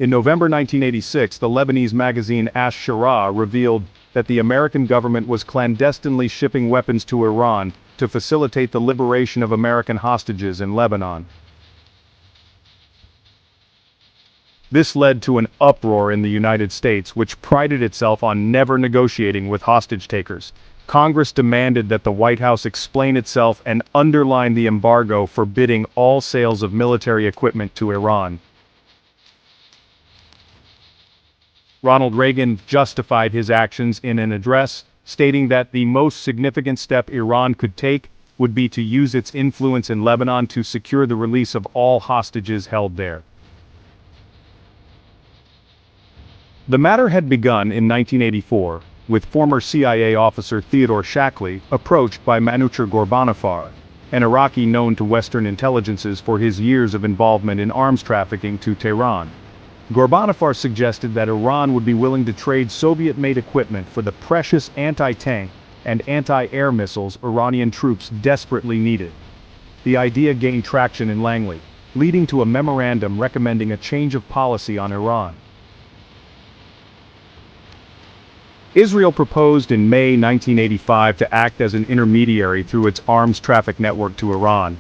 In November 1986, the Lebanese magazine Ash-Shara revealed that the American government was clandestinely shipping weapons to Iran to facilitate the liberation of American hostages in Lebanon. This led to an uproar in the United States, which prided itself on never negotiating with hostage takers. Congress demanded that the White House explain itself and underline the embargo forbidding all sales of military equipment to Iran. Ronald Reagan justified his actions in an address, stating that the most significant step Iran could take would be to use its influence in Lebanon to secure the release of all hostages held there. The matter had begun in 1984, with former CIA officer Theodore Shackley approached by Manucher Ghorbanifar, an Iraqi known to Western intelligences for his years of involvement in arms trafficking to Tehran. Ghorbanifar suggested that Iran would be willing to trade Soviet-made equipment for the precious anti-tank and anti-air missiles Iranian troops desperately needed. The idea gained traction in Langley, leading to a memorandum recommending a change of policy on Iran. Israel proposed in May 1985 to act as an intermediary through its arms traffic network to Iran,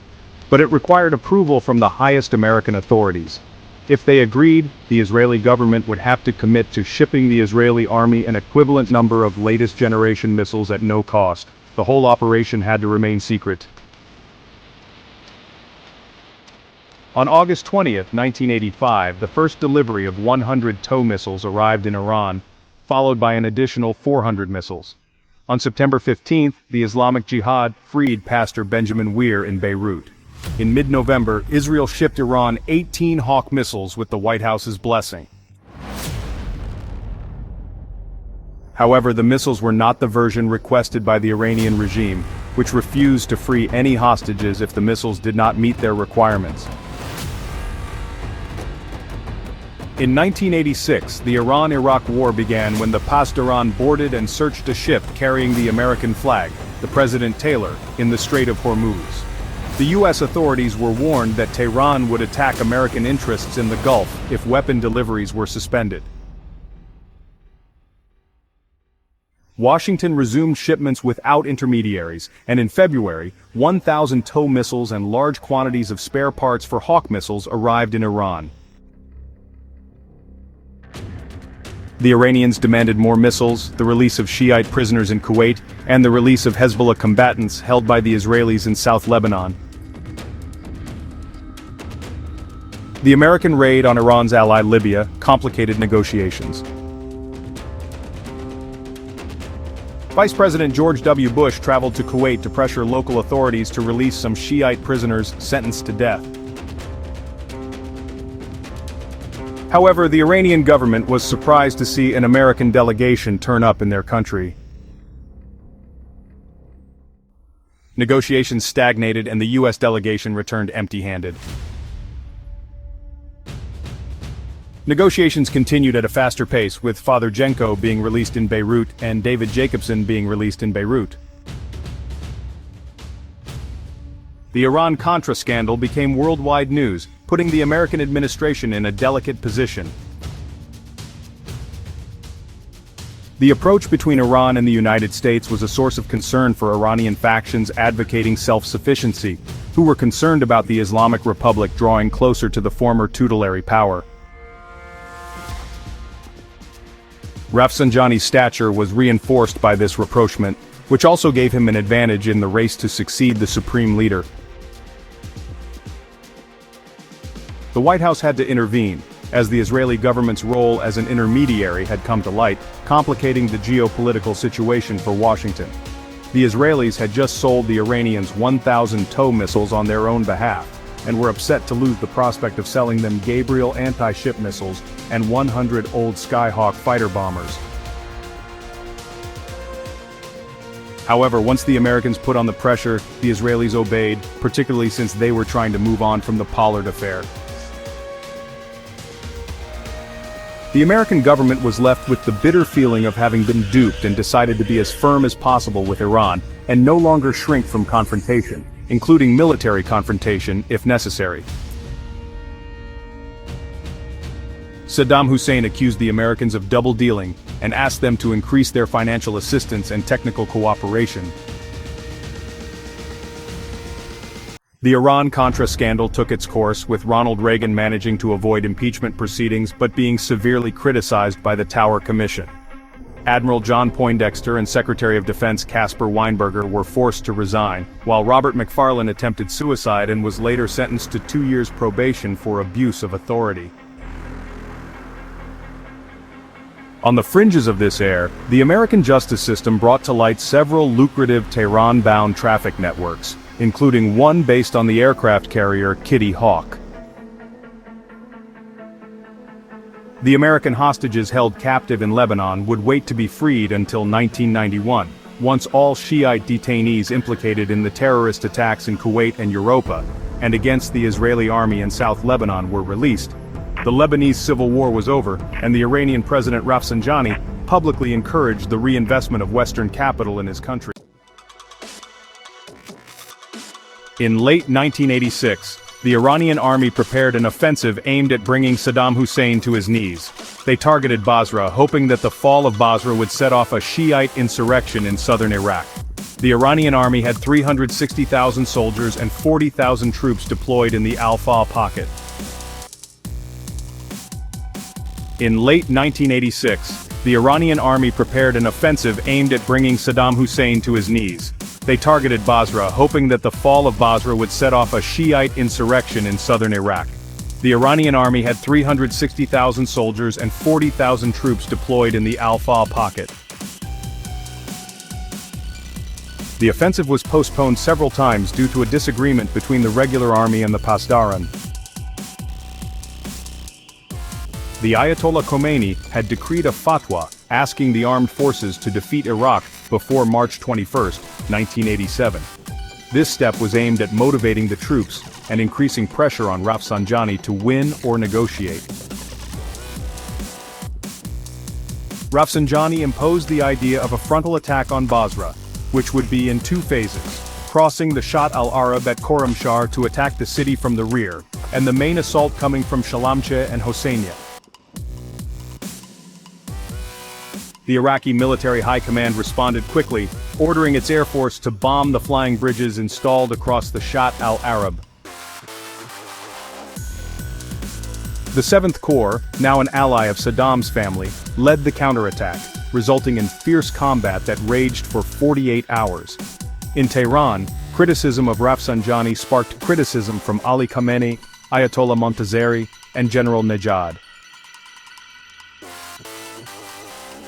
but it required approval from the highest American authorities. If they agreed, the Israeli government would have to commit to shipping the Israeli army an equivalent number of latest generation missiles at no cost. The whole operation had to remain secret. On August 20, 1985, the first delivery of 100 TOW missiles arrived in Iran, followed by an additional 400 missiles. On September 15, the Islamic Jihad freed Pastor Benjamin Weir in Beirut. In mid-November, Israel shipped Iran 18 Hawk missiles with the White House's blessing. However, the missiles were not the version requested by the Iranian regime, which refused to free any hostages if the missiles did not meet their requirements. In 1986, the Iran-Iraq War began when the Pasdaran boarded and searched a ship carrying the American flag, the President Taylor, in the Strait of Hormuz. The U.S. authorities were warned that Tehran would attack American interests in the Gulf if weapon deliveries were suspended. Washington resumed shipments without intermediaries, and in February, 1,000 TOW missiles and large quantities of spare parts for Hawk missiles arrived in Iran. The Iranians demanded more missiles, the release of Shiite prisoners in Kuwait, and the release of Hezbollah combatants held by the Israelis in South Lebanon. The American raid on Iran's ally Libya complicated negotiations. Vice President George W. Bush traveled to Kuwait to pressure local authorities to release some Shiite prisoners sentenced to death. However, the Iranian government was surprised to see an American delegation turn up in their country. Negotiations stagnated and the U.S. delegation returned empty-handed. Negotiations continued at a faster pace, with Father Jenko being released in Beirut and David Jacobson being released in Beirut. The Iran-Contra scandal became worldwide news, putting the American administration in a delicate position. The approach between Iran and the United States was a source of concern for Iranian factions advocating self-sufficiency, who were concerned about the Islamic Republic drawing closer to the former tutelary power. Rafsanjani's stature was reinforced by this rapprochement, which also gave him an advantage in the race to succeed the supreme leader. The White House had to intervene, as the Israeli government's role as an intermediary had come to light, complicating the geopolitical situation for Washington. The Israelis had just sold the Iranians 1,000 TOW missiles on their own behalf, and were upset to lose the prospect of selling them Gabriel anti-ship missiles and 100 old Skyhawk fighter bombers. However, once the Americans put on the pressure, the Israelis obeyed, particularly since they were trying to move on from the Pollard affair. The American government was left with the bitter feeling of having been duped and decided to be as firm as possible with Iran, and no longer shrink from confrontation, including military confrontation if necessary. Saddam Hussein accused the Americans of double-dealing and asked them to increase their financial assistance and technical cooperation. The Iran-Contra scandal took its course, with Ronald Reagan managing to avoid impeachment proceedings but being severely criticized by the Tower Commission. Admiral John Poindexter and Secretary of Defense Caspar Weinberger were forced to resign, while Robert McFarlane attempted suicide and was later sentenced to 2 years probation for abuse of authority. On the fringes of this era, the American justice system brought to light several lucrative Tehran-bound traffic networks, including one based on the aircraft carrier Kitty Hawk. The American hostages held captive in Lebanon would wait to be freed until 1991, once all Shiite detainees implicated in the terrorist attacks in Kuwait and Europa, and against the Israeli army in South Lebanon were released. The Lebanese civil war was over, and the Iranian President Rafsanjani publicly encouraged the reinvestment of Western capital in his country. In late 1986, the Iranian army prepared an offensive aimed at bringing Saddam Hussein to his knees. They targeted Basra, hoping that the fall of Basra would set off a Shiite insurrection in southern Iraq. The Iranian army had 360,000 soldiers and 40,000 troops deployed in the Al-Faw pocket. In late 1986, the Iranian army prepared an offensive aimed at bringing Saddam Hussein to his knees. They targeted Basra, hoping that the fall of Basra would set off a Shiite insurrection in southern Iraq. The Iranian army had 360,000 soldiers and 40,000 troops deployed in the Al-Faw pocket. The offensive was postponed several times due to a disagreement between the regular army and the Pasdaran. The Ayatollah Khomeini had decreed a fatwa asking the armed forces to defeat Iraq before March 21, 1987. This step was aimed at motivating the troops and increasing pressure on Rafsanjani to win or negotiate. Rafsanjani imposed the idea of a frontal attack on Basra, which would be in 2 phases, crossing the Shat al-Arab at Khorramshahr to attack the city from the rear, and the main assault coming from Shalamcheh and Hosseiniya. The Iraqi military high command responded quickly, ordering its air force to bomb the flying bridges installed across the Shat al-Arab. The 7th Corps, now an ally of Saddam's family, led the counterattack, resulting in fierce combat that raged for 48 hours. In Tehran, criticism of Rafsanjani sparked criticism from Ali Khamenei, Ayatollah Montazeri, and General Nejad.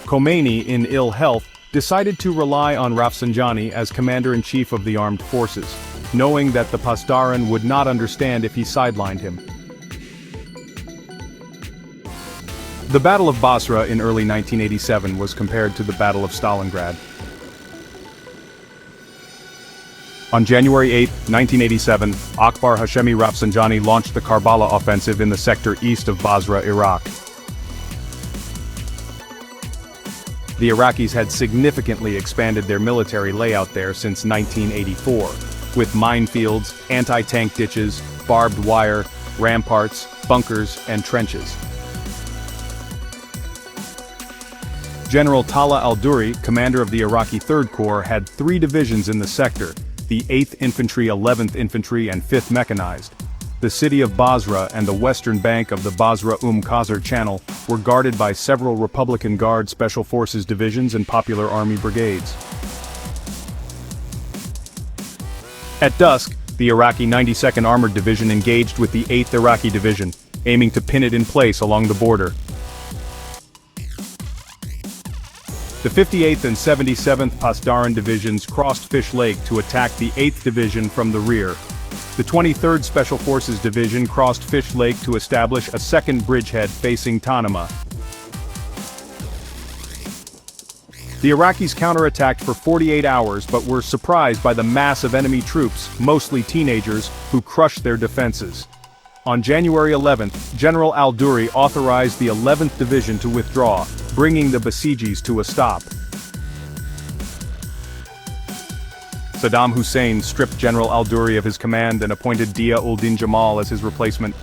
Khomeini, in ill health, decided to rely on Rafsanjani as commander-in-chief of the armed forces, knowing that the Pasdaran would not understand if he sidelined him. The Battle of Basra in early 1987 was compared to the Battle of Stalingrad. On January 8, 1987, Akbar Hashemi Rafsanjani launched the Karbala offensive in the sector east of Basra, Iraq. The Iraqis had significantly expanded their military layout there since 1984, with minefields, anti-tank ditches, barbed wire, ramparts, bunkers, and trenches. General Talha al-Duri, commander of the Iraqi 3rd Corps, had 3 divisions in the sector, the 8th Infantry, 11th Infantry, and 5th Mechanized. The city of Basra and the western bank of the Basra Khazar Channel were guarded by several Republican Guard Special Forces divisions and Popular Army brigades. At dusk, the Iraqi 92nd Armored Division engaged with the 8th Iraqi Division, aiming to pin it in place along the border. The 58th and 77th Pasdaran Divisions crossed Fish Lake to attack the 8th Division from the rear. The 23rd Special Forces Division crossed Fish Lake to establish a second bridgehead facing Tanama. The Iraqis counterattacked for 48 hours but were surprised by the mass of enemy troops, mostly teenagers, who crushed their defenses. On January 11th, General al-Duri authorized the 11th Division to withdraw, bringing the besiegers to a stop. Saddam Hussein stripped General al-Duri of his command and appointed Dia-ul-Din Jamal as his replacement.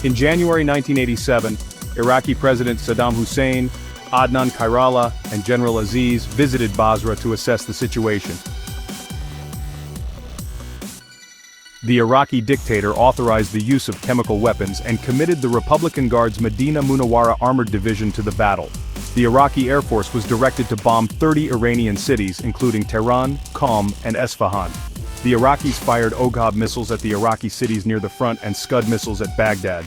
In January 1987, Iraqi President Saddam Hussein, Adnan Khairallah, and General Aziz visited Basra to assess the situation. The Iraqi dictator authorized the use of chemical weapons and committed the Republican Guard's Medina Munawwara Armored Division to the battle. The Iraqi Air Force was directed to bomb 30 Iranian cities including Tehran, Qom, and Esfahan. The Iraqis fired Oghab missiles at the Iraqi cities near the front and Scud missiles at Baghdad.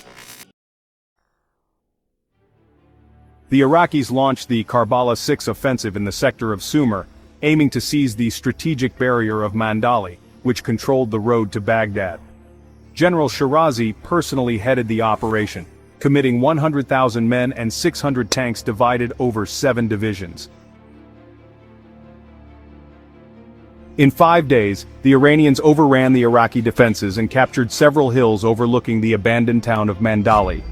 The Iraqis launched the Karbala 6 offensive in the sector of Sumer, aiming to seize the strategic barrier of Mandali, which controlled the road to Baghdad. General Shirazi personally headed the operation, committing 100,000 men and 600 tanks divided over 7 divisions. In 5 days, the Iranians overran the Iraqi defenses and captured several hills overlooking the abandoned town of Mandali.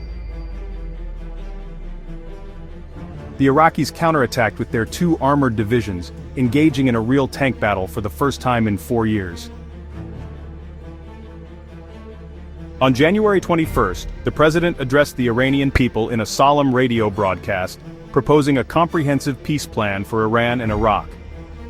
The Iraqis counterattacked with their 2 armored divisions, engaging in a real tank battle for the first time in 4 years. On January 21st, the president addressed the Iranian people in a solemn radio broadcast, proposing a comprehensive peace plan for Iran and Iraq.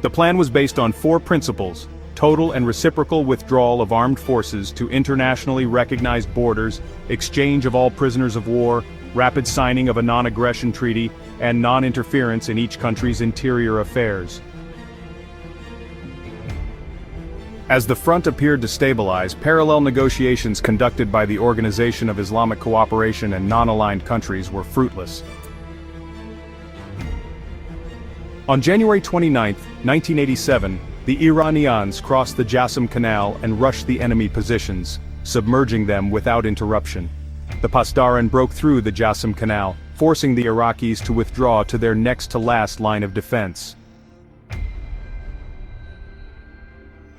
The plan was based on 4 principles: total and reciprocal withdrawal of armed forces to internationally recognized borders, exchange of all prisoners of war, rapid signing of a non-aggression treaty, and non-interference in each country's interior affairs. As the front appeared to stabilize, parallel negotiations conducted by the Organization of Islamic Cooperation and non-aligned countries were fruitless. On January 29, 1987, the Iranians crossed the Jassim Canal and rushed the enemy positions, submerging them without interruption. The Pasdaran broke through the Jassim Canal, forcing the Iraqis to withdraw to their next-to-last line of defense.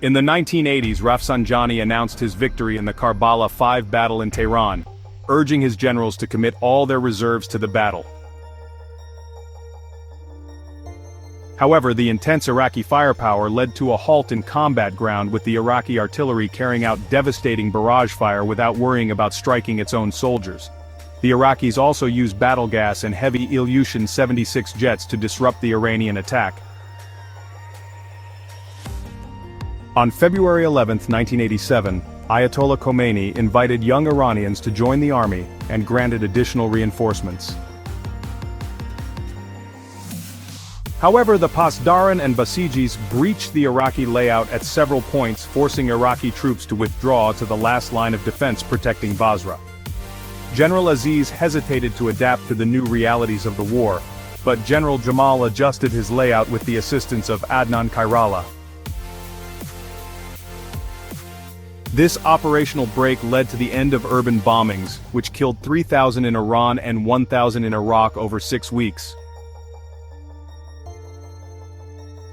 In the 1980s, Rafsanjani announced his victory in the Karbala 5 battle in Tehran, urging his generals to commit all their reserves to the battle. However, the intense Iraqi firepower led to a halt in combat ground, with the Iraqi artillery carrying out devastating barrage fire without worrying about striking its own soldiers. The Iraqis also used battle gas and heavy Ilyushin 76 jets to disrupt the Iranian attack. On February 11, 1987, Ayatollah Khomeini invited young Iranians to join the army and granted additional reinforcements. However, the Pasdaran and Basijis breached the Iraqi layout at several points, forcing Iraqi troops to withdraw to the last line of defense protecting Basra. General Aziz hesitated to adapt to the new realities of the war, but General Jamal adjusted his layout with the assistance of Adnan Khairallah. This operational break led to the end of urban bombings, which killed 3,000 in Iran and 1,000 in Iraq over 6 weeks.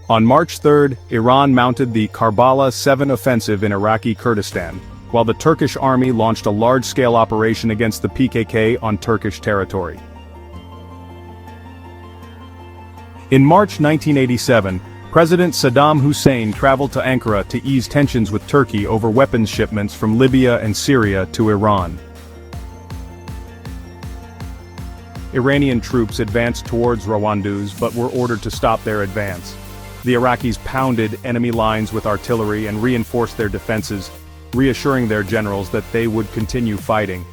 On March 3, Iran mounted the Karbala 7 offensive in Iraqi Kurdistan, while the Turkish army launched a large-scale operation against the PKK on Turkish territory. In March 1987, President Saddam Hussein traveled to Ankara to ease tensions with Turkey over weapons shipments from Libya and Syria to Iran. Iranian troops advanced towards Rawanduz but were ordered to stop their advance. The Iraqis pounded enemy lines with artillery and reinforced their defenses, reassuring their generals that they would continue fighting.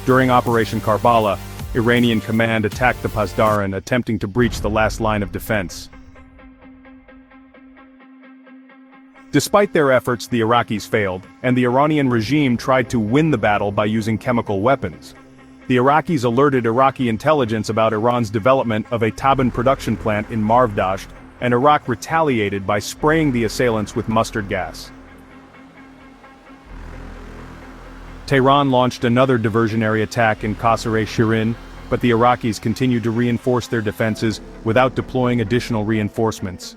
During Operation Karbala, Iranian command attacked the Pasdaran, attempting to breach the last line of defense. Despite their efforts, the Iraqis failed, and the Iranian regime tried to win the battle by using chemical weapons. The Iraqis alerted Iraqi intelligence about Iran's development of a Taban production plant in Marvdasht, and Iraq retaliated by spraying the assailants with mustard gas. Tehran launched another diversionary attack in Qasr-e-Shirin, but the Iraqis continued to reinforce their defenses without deploying additional reinforcements.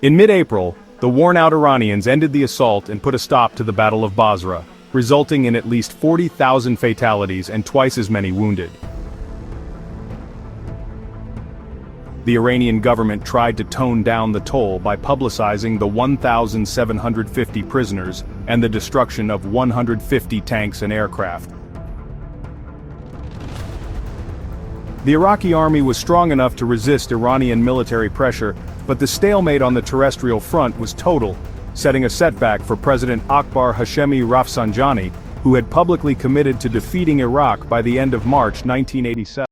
In mid-April, the worn-out Iranians ended the assault and put a stop to the Battle of Basra, resulting in at least 40,000 fatalities and twice as many wounded. The Iranian government tried to tone down the toll by publicizing the 1,750 prisoners and the destruction of 150 tanks and aircraft. The Iraqi army was strong enough to resist Iranian military pressure, but the stalemate on the terrestrial front was total, setting a setback for President Akbar Hashemi Rafsanjani, who had publicly committed to defeating Iraq by the end of March 1987.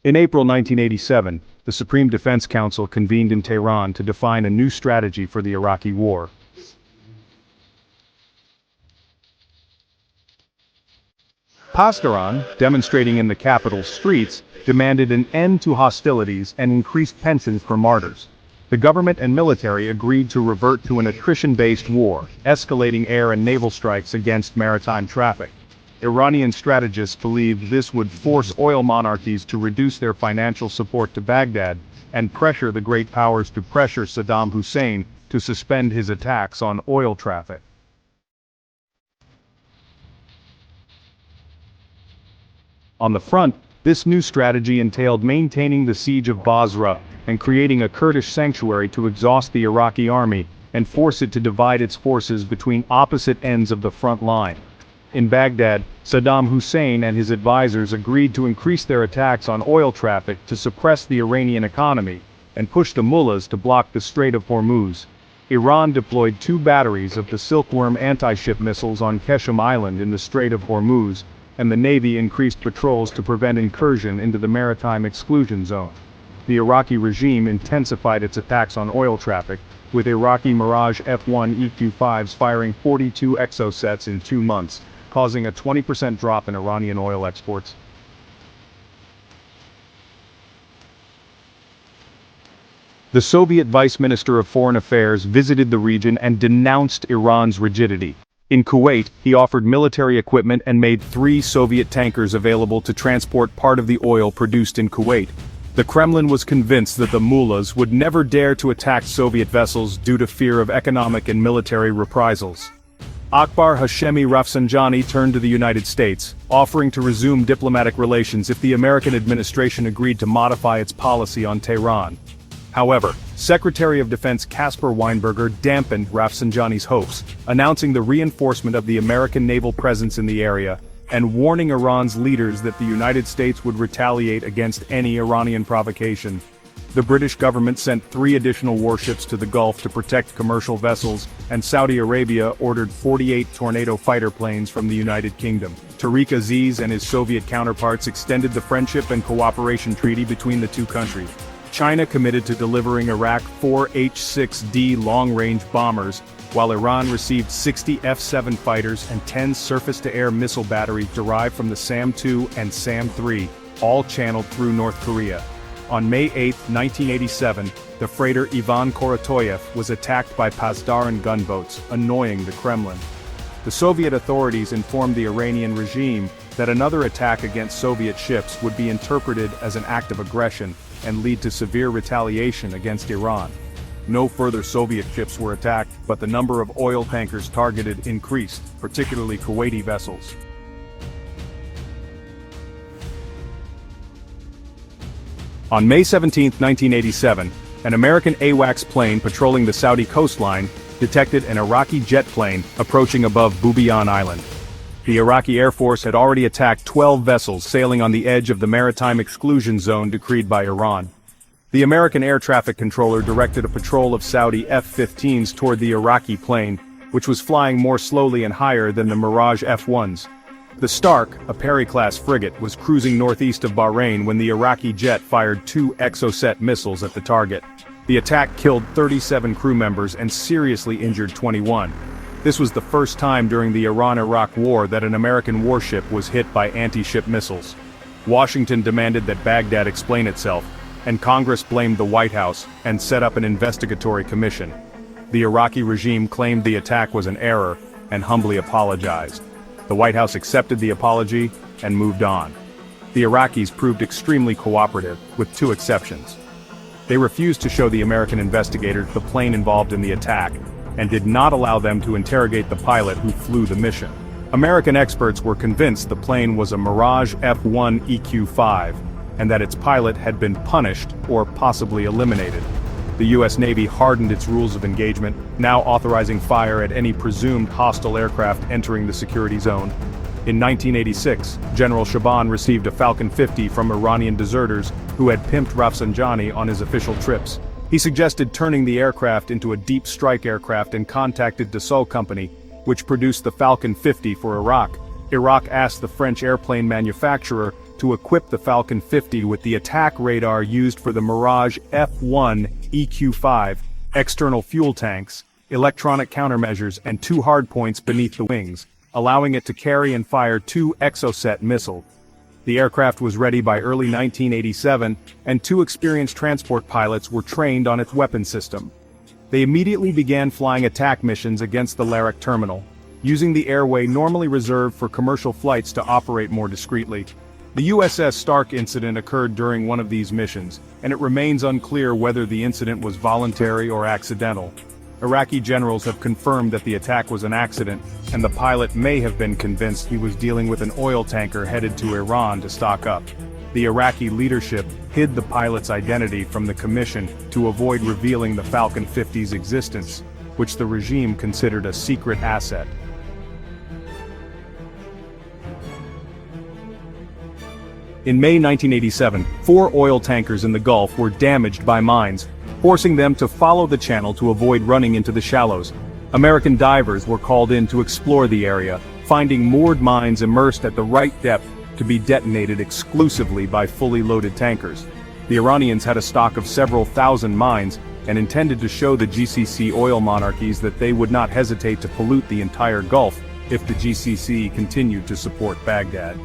In April 1987, the Supreme Defense Council convened in Tehran to define a new strategy for the Iraqi war. Pasdaran, demonstrating in the capital's streets, demanded an end to hostilities and increased pensions for martyrs. The government and military agreed to revert to an attrition-based war, escalating air and naval strikes against maritime traffic. Iranian strategists believed this would force oil monarchies to reduce their financial support to Baghdad and pressure the great powers to pressure Saddam Hussein to suspend his attacks on oil traffic. On the front, this new strategy entailed maintaining the siege of Basra and creating a Kurdish sanctuary to exhaust the Iraqi army and force it to divide its forces between opposite ends of the front line. In Baghdad, Saddam Hussein and his advisors agreed to increase their attacks on oil traffic to suppress the Iranian economy and push the mullahs to block the Strait of Hormuz. Iran deployed 2 batteries of the Silkworm anti-ship missiles on Qeshm Island in the Strait of Hormuz, and the Navy increased patrols to prevent incursion into the maritime exclusion zone. The Iraqi regime intensified its attacks on oil traffic, with Iraqi Mirage F-1 EQ-5s firing 42 exocets in 2 months, causing a 20% drop in Iranian oil exports. The Soviet Vice Minister of Foreign Affairs visited the region and denounced Iran's rigidity. In Kuwait, he offered military equipment and made 3 Soviet tankers available to transport part of the oil produced in Kuwait. The Kremlin was convinced that the mullahs would never dare to attack Soviet vessels due to fear of economic and military reprisals. Akbar Hashemi Rafsanjani turned to the United States, offering to resume diplomatic relations if the American administration agreed to modify its policy on Tehran. However, Secretary of Defense Caspar Weinberger dampened Rafsanjani's hopes, announcing the reinforcement of the American naval presence in the area, and warning Iran's leaders that the United States would retaliate against any Iranian provocation. The British government sent 3 additional warships to the Gulf to protect commercial vessels, and Saudi Arabia ordered 48 Tornado fighter planes from the United Kingdom. Tariq Aziz and his Soviet counterparts extended the friendship and cooperation treaty between the 2 countries. China committed to delivering Iraq 4 H-6D long-range bombers, while Iran received 60 F-7 fighters and 10 surface-to-air missile batteries derived from the SAM-2 and SAM-3, all channeled through North Korea. On May 8, 1987, the freighter Ivan Korotoyev was attacked by Pasdaran gunboats, annoying the Kremlin. The Soviet authorities informed the Iranian regime that another attack against Soviet ships would be interpreted as an act of aggression and lead to severe retaliation against Iran. No further Soviet ships were attacked, but the number of oil tankers targeted increased, particularly Kuwaiti vessels. On May 17, 1987, an American AWACS plane patrolling the Saudi coastline detected an Iraqi jet plane approaching above Bubiyan Island. The Iraqi Air Force had already attacked 12 vessels sailing on the edge of the maritime exclusion zone decreed by Iran. The American air traffic controller directed a patrol of Saudi F-15s toward the Iraqi plane, which was flying more slowly and higher than the Mirage F-1s. The Stark, a Perry-class frigate, was cruising northeast of Bahrain when the Iraqi jet fired 2 Exocet missiles at the target. The attack killed 37 crew members and seriously injured 21. This was the first time during the Iran-Iraq War that an American warship was hit by anti-ship missiles. Washington demanded that Baghdad explain itself, and Congress blamed the White House and set up an investigatory commission. The Iraqi regime claimed the attack was an error and humbly apologized. The White House accepted the apology and moved on. The Iraqis proved extremely cooperative, with 2 exceptions. They refused to show the American investigators the plane involved in the attack, and did not allow them to interrogate the pilot who flew the mission. American experts were convinced the plane was a Mirage F-1 EQ-5, and that its pilot had been punished or possibly eliminated. The U.S. Navy hardened its rules of engagement, now authorizing fire at any presumed hostile aircraft entering the security zone. In 1986, General Shaban received a Falcon 50 from Iranian deserters who had pimped Rafsanjani on his official trips. He suggested turning the aircraft into a deep strike aircraft and contacted Dassault Company, which produced the Falcon 50 for Iraq. Iraq asked the French airplane manufacturer to equip the Falcon 50 with the attack radar used for the Mirage F-1 EQ-5, external fuel tanks, electronic countermeasures, and 2 hardpoints beneath the wings, allowing it to carry and fire 2 Exocet missiles. The aircraft was ready by early 1987, and 2 experienced transport pilots were trained on its weapon system. They immediately began flying attack missions against the Larak terminal, using the airway normally reserved for commercial flights to operate more discreetly. The USS Stark incident occurred during one of these missions, and it remains unclear whether the incident was voluntary or accidental. Iraqi generals have confirmed that the attack was an accident, and the pilot may have been convinced he was dealing with an oil tanker headed to Iran to stock up. The Iraqi leadership hid the pilot's identity from the commission to avoid revealing the Falcon 50's existence, which the regime considered a secret asset. In May 1987, 4 oil tankers in the Gulf were damaged by mines, forcing them to follow the channel to avoid running into the shallows. American divers were called in to explore the area, finding moored mines immersed at the right depth to be detonated exclusively by fully loaded tankers. The Iranians had a stock of several thousand mines and intended to show the GCC oil monarchies that they would not hesitate to pollute the entire Gulf if the GCC continued to support Baghdad.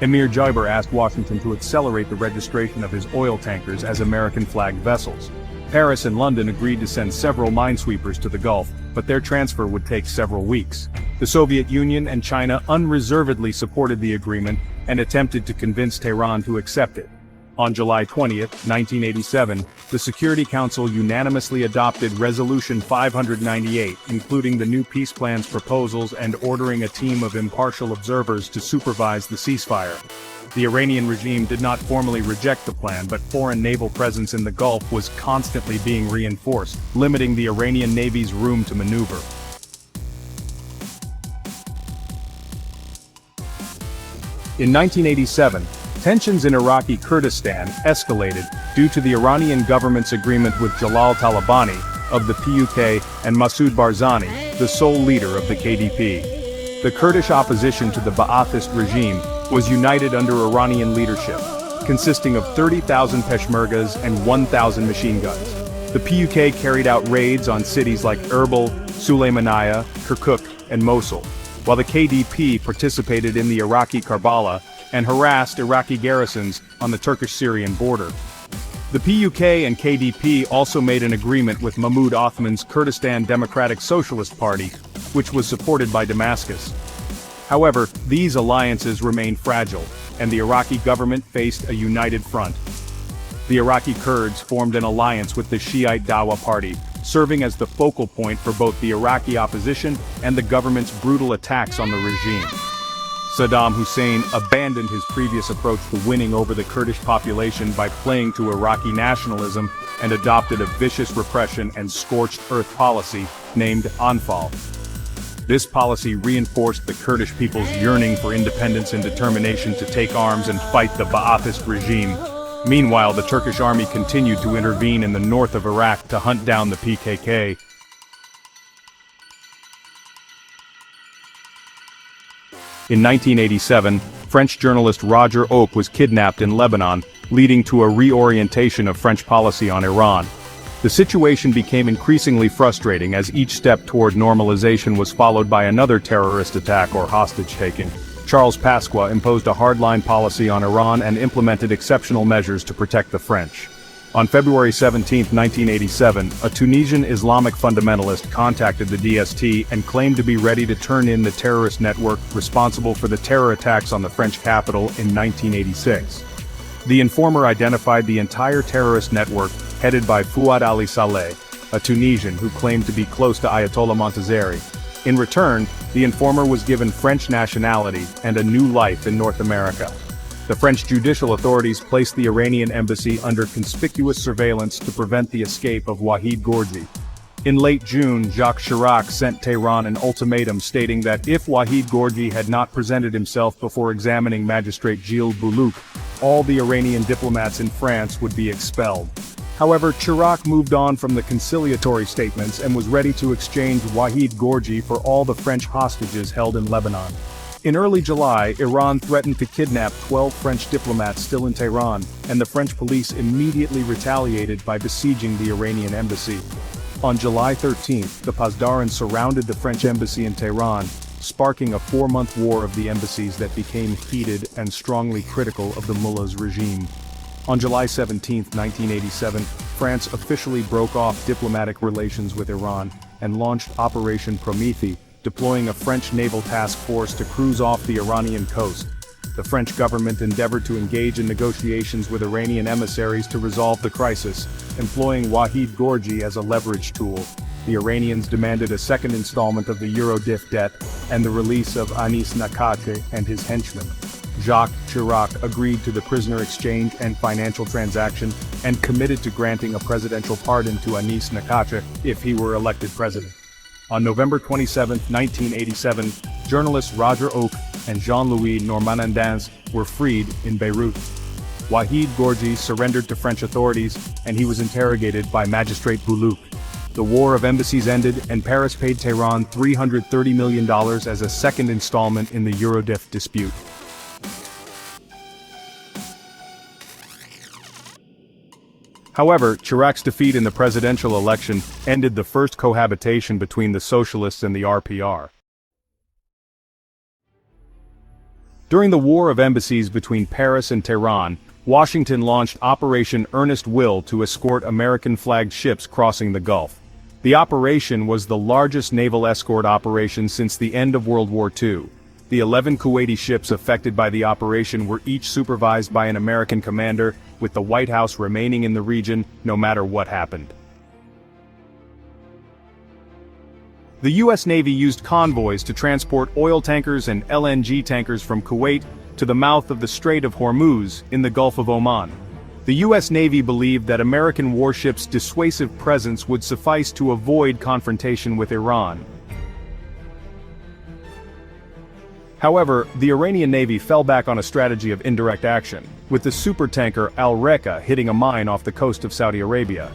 Emir Jaber asked Washington to accelerate the registration of his oil tankers as American-flagged vessels. Paris and London agreed to send several minesweepers to the Gulf, but their transfer would take several weeks. The Soviet Union and China unreservedly supported the agreement and attempted to convince Tehran to accept it. On July 20, 1987, the Security Council unanimously adopted Resolution 598, including the new peace plan's proposals and ordering a team of impartial observers to supervise the ceasefire. The Iranian regime did not formally reject the plan, but foreign naval presence in the Gulf was constantly being reinforced, limiting the Iranian Navy's room to maneuver. In 1987, tensions in Iraqi Kurdistan escalated due to the Iranian government's agreement with Jalal Talabani of the PUK and Masoud Barzani, the sole leader of the KDP. The Kurdish opposition to the Ba'athist regime was united under Iranian leadership, consisting of 30,000 Peshmergas and 1,000 machine guns. The PUK carried out raids on cities like Erbil, Sulaymaniyah, Kirkuk, and Mosul, while the KDP participated in the Iraqi Karbala and harassed Iraqi garrisons on the Turkish-Syrian border. The PUK and KDP also made an agreement with Mahmoud Othman's Kurdistan Democratic Socialist Party, which was supported by Damascus. However, these alliances remained fragile, and the Iraqi government faced a united front. The Iraqi Kurds formed an alliance with the Shiite Dawa Party, serving as the focal point for both the Iraqi opposition and the government's brutal attacks on the regime. Saddam Hussein abandoned his previous approach to winning over the Kurdish population by playing to Iraqi nationalism and adopted a vicious repression and scorched earth policy named Anfal. This policy reinforced the Kurdish people's yearning for independence and determination to take arms and fight the Ba'athist regime. Meanwhile, the Turkish army continued to intervene in the north of Iraq to hunt down the PKK. In 1987, French journalist Roger Oak was kidnapped in Lebanon, leading to a reorientation of French policy on Iran. The situation became increasingly frustrating as each step toward normalization was followed by another terrorist attack or hostage-taking. Charles Pasqua imposed a hardline policy on Iran and implemented exceptional measures to protect the French. On February 17, 1987, a Tunisian Islamic fundamentalist contacted the DST and claimed to be ready to turn in the terrorist network responsible for the terror attacks on the French capital in 1986. The informer identified the entire terrorist network headed by Fouad Ali Saleh, a Tunisian who claimed to be close to Ayatollah Montazeri. In return, the informer was given French nationality and a new life in North America. The French judicial authorities placed the Iranian embassy under conspicuous surveillance to prevent the escape of Wahid Gorgi. In late June, Jacques Chirac sent Tehran an ultimatum stating that if Wahid Gorgi had not presented himself before examining magistrate Gilles Boulouk, all the Iranian diplomats in France would be expelled. However, Chirac moved on from the conciliatory statements and was ready to exchange Wahid Gorgi for all the French hostages held in Lebanon. In early July, Iran threatened to kidnap 12 French diplomats still in Tehran, and the French police immediately retaliated by besieging the Iranian embassy. On July 13, the Pasdaran surrounded the French embassy in Tehran, sparking a 4-month war of the embassies that became heated and strongly critical of the mullah's regime. On July 17, 1987, France officially broke off diplomatic relations with Iran and launched Operation Prométhée, deploying a French naval task force to cruise off the Iranian coast. The French government endeavored to engage in negotiations with Iranian emissaries to resolve the crisis, employing Wahid Gorgi as a leverage tool. The Iranians demanded a second installment of the Eurodif debt and the release of Anis Nakache and his henchmen. Jacques Chirac agreed to the prisoner exchange and financial transaction and committed to granting a presidential pardon to Anis Nakache if he were elected president. On November 27, 1987, journalists Roger Oak and Jean-Louis Normandins were freed in Beirut. Wahid Gorgi surrendered to French authorities, and he was interrogated by Magistrate Boulouk. The War of Embassies ended, and Paris paid Tehran $330 million as a second installment in the Eurodif dispute. However, Chirac's defeat in the presidential election ended the first cohabitation between the socialists and the RPR. During the War of Embassies between Paris and Tehran, Washington launched Operation Earnest to escort American-flagged ships crossing the Gulf. The operation was the largest naval escort operation since the end of World War II. The 11 Kuwaiti ships affected by the operation were each supervised by an American commander, with the White House remaining in the region no matter what happened. The U.S. Navy used convoys to transport oil tankers and LNG tankers from Kuwait to the mouth of the Strait of Hormuz in the Gulf of Oman. The U.S. Navy believed that American warships' dissuasive presence would suffice to avoid confrontation with Iran. However, the Iranian Navy fell back on a strategy of indirect action, with the supertanker Al-Raqqa hitting a mine off the coast of Saudi Arabia.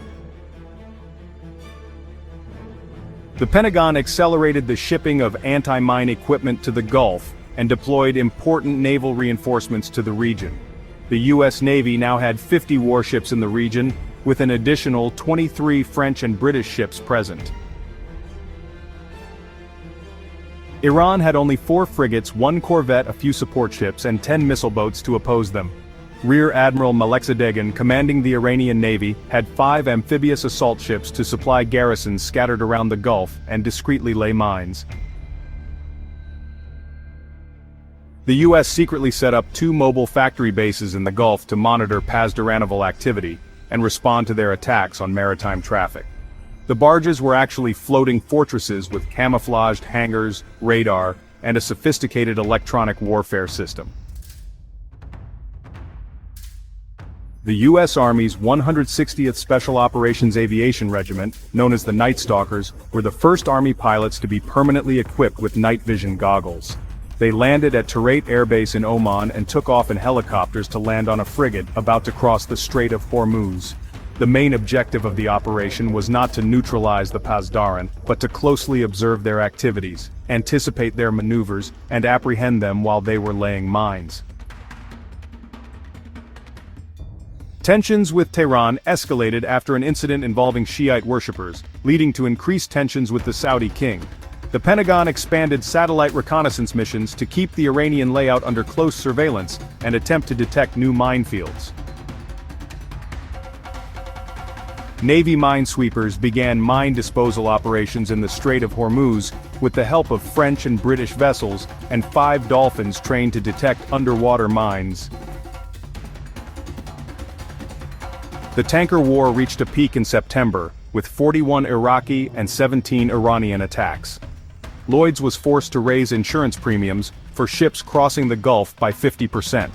The Pentagon accelerated the shipping of anti-mine equipment to the Gulf and deployed important naval reinforcements to the region. The U.S. Navy now had 50 warships in the region, with an additional 23 French and British ships present. Iran had only 4 frigates, 1 corvette, a few support ships, and 10 missile boats to oppose them. Rear Admiral Malekzadeghan, commanding the Iranian Navy, had 5 amphibious assault ships to supply garrisons scattered around the Gulf and discreetly lay mines. The U.S. secretly set up 2 mobile factory bases in the Gulf to monitor Pasdaranoval activity and respond to their attacks on maritime traffic. The barges were actually floating fortresses with camouflaged hangars, radar, and a sophisticated electronic warfare system. The U.S. Army's 160th Special Operations Aviation Regiment, known as the Night Stalkers, were the first Army pilots to be permanently equipped with night vision goggles. They landed at Tarait Air Base in Oman and took off in helicopters to land on a frigate about to cross the Strait of Hormuz. The main objective of the operation was not to neutralize the Pasdaran, but to closely observe their activities, anticipate their maneuvers, and apprehend them while they were laying mines. Tensions with Tehran escalated after an incident involving Shiite worshippers, leading to increased tensions with the Saudi king. The Pentagon expanded satellite reconnaissance missions to keep the Iranian layout under close surveillance and attempt to detect new minefields. Navy minesweepers began mine disposal operations in the Strait of Hormuz with the help of French and British vessels and 5 Dolphins trained to detect underwater mines. The tanker war reached a peak in September, with 41 Iraqi and 17 Iranian attacks. Lloyd's was forced to raise insurance premiums for ships crossing the Gulf by 50%.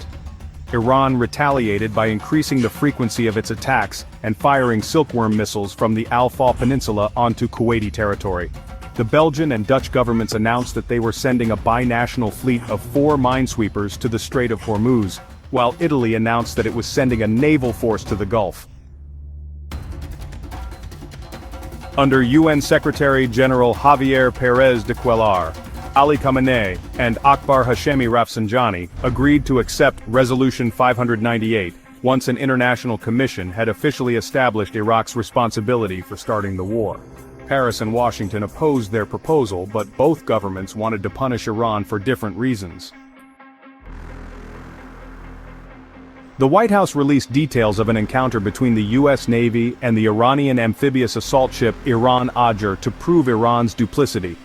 Iran retaliated by increasing the frequency of its attacks and firing silkworm missiles from the Al-Faw Peninsula onto Kuwaiti territory. The Belgian and Dutch governments announced that they were sending a binational fleet of 4 minesweepers to the Strait of Hormuz, while Italy announced that it was sending a naval force to the Gulf. Under UN Secretary-General Javier Pérez de Cuellar, Ali Khamenei and Akbar Hashemi Rafsanjani agreed to accept Resolution 598 once an international commission had officially established Iraq's responsibility for starting the war. Paris and Washington opposed their proposal, but both governments wanted to punish Iran for different reasons. The White House released details of an encounter between the U.S. Navy and the Iranian amphibious assault ship Iran-Contra to prove Iran's duplicity.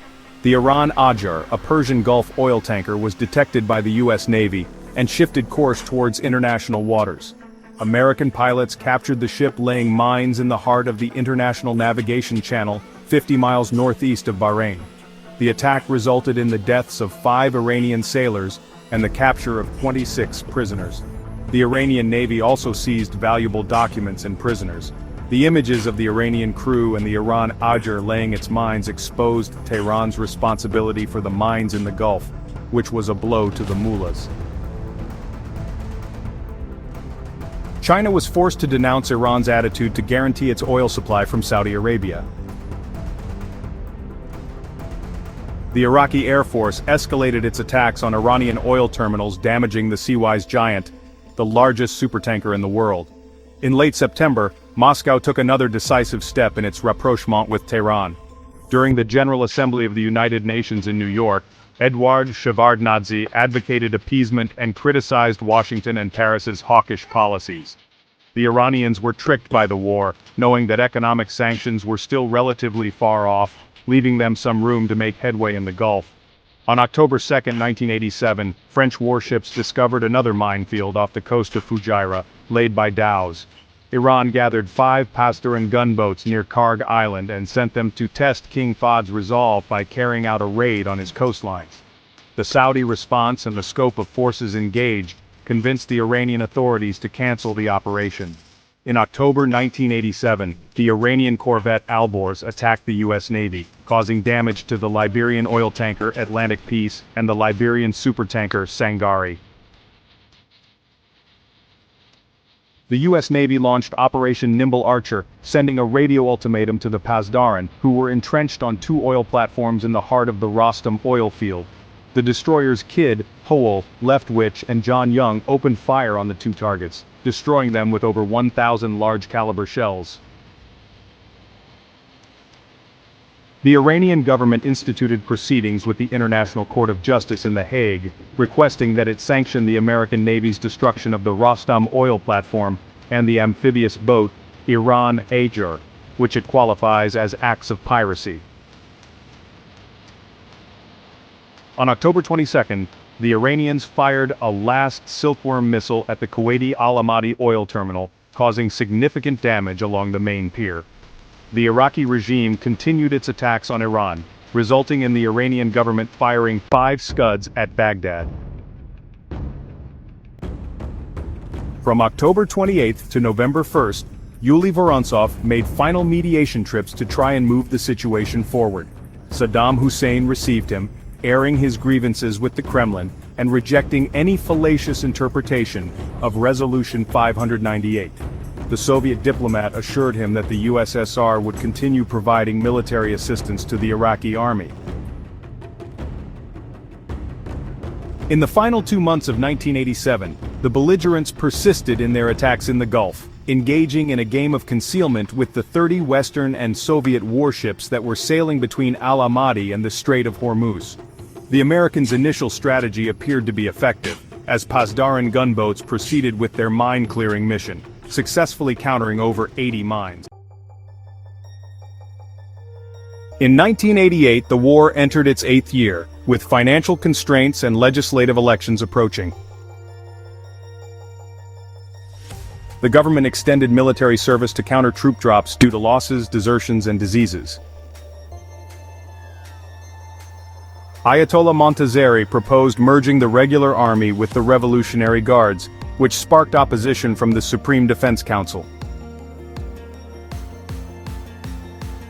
The Iran-Contra, a Persian Gulf oil tanker, was detected by the U.S. Navy and shifted course towards international waters. American pilots captured the ship laying mines in the heart of the International Navigation Channel, 50 miles northeast of Bahrain. The attack resulted in the deaths of 5 Iranian sailors and the capture of 26 prisoners. The Iranian Navy also seized valuable documents and prisoners. The images of the Iranian crew and the Iran-Contra laying its mines exposed Tehran's responsibility for the mines in the Gulf, which was a blow to the mullahs. China was forced to denounce Iran's attitude to guarantee its oil supply from Saudi Arabia. The Iraqi Air Force escalated its attacks on Iranian oil terminals, damaging the Seawise Giant, the largest supertanker in the world. In late September, Moscow took another decisive step in its rapprochement with Tehran. During the General Assembly of the United Nations in New York, Eduard Shevardnadze advocated appeasement and criticized Washington and Paris's hawkish policies. The Iranians were tricked by the war, knowing that economic sanctions were still relatively far off, leaving them some room to make headway in the Gulf. On October 2, 1987, French warships discovered another minefield off the coast of Fujairah, laid by Dows. Iran gathered 5 Pasdaran gunboats near Karg Island and sent them to test King Fahd's resolve by carrying out a raid on his coastlines. The Saudi response and the scope of forces engaged convinced the Iranian authorities to cancel the operation. In October 1987, the Iranian corvette Alborz attacked the U.S. Navy, causing damage to the Liberian oil tanker Atlantic Peace and the Liberian supertanker Sangari. The U.S. Navy launched Operation Nimble Archer, sending a radio ultimatum to the Pasdaran, who were entrenched on 2 oil platforms in the heart of the Rostam oil field. The destroyers Kidd, Howell, Leftwich, and John Young opened fire on the 2 targets, destroying them with over 1,000 large-caliber shells. The Iranian government instituted proceedings with the International Court of Justice in The Hague, requesting that it sanction the American Navy's destruction of the Rostam oil platform and the amphibious boat Iran-Contra, which it qualifies as acts of piracy. On October 22, the Iranians fired a last silkworm missile at the Kuwaiti Al-Amadi oil terminal, causing significant damage along the main pier. The Iraqi regime continued its attacks on Iran, resulting in the Iranian government firing 5 Scuds at Baghdad. From October 28 to November 1, Yuli Vorontsov made final mediation trips to try and move the situation forward. Saddam Hussein received him, airing his grievances with the Kremlin and rejecting any fallacious interpretation of Resolution 598. The Soviet diplomat assured him that the USSR would continue providing military assistance to the Iraqi army. In the final 2 months of 1987, the belligerents persisted in their attacks in the Gulf, engaging in a game of concealment with the 30 Western and Soviet warships that were sailing between Al-Amadi and the Strait of Hormuz. The Americans' initial strategy appeared to be effective, as Pasdaran gunboats proceeded with their mine-clearing mission, successfully countering over 80 mines. In 1988, the war entered its 8th year, with financial constraints and legislative elections approaching. The government extended military service to counter troop drops due to losses, desertions, and diseases. Ayatollah Montazeri proposed merging the regular army with the Revolutionary Guards, which sparked opposition from the Supreme Defense Council.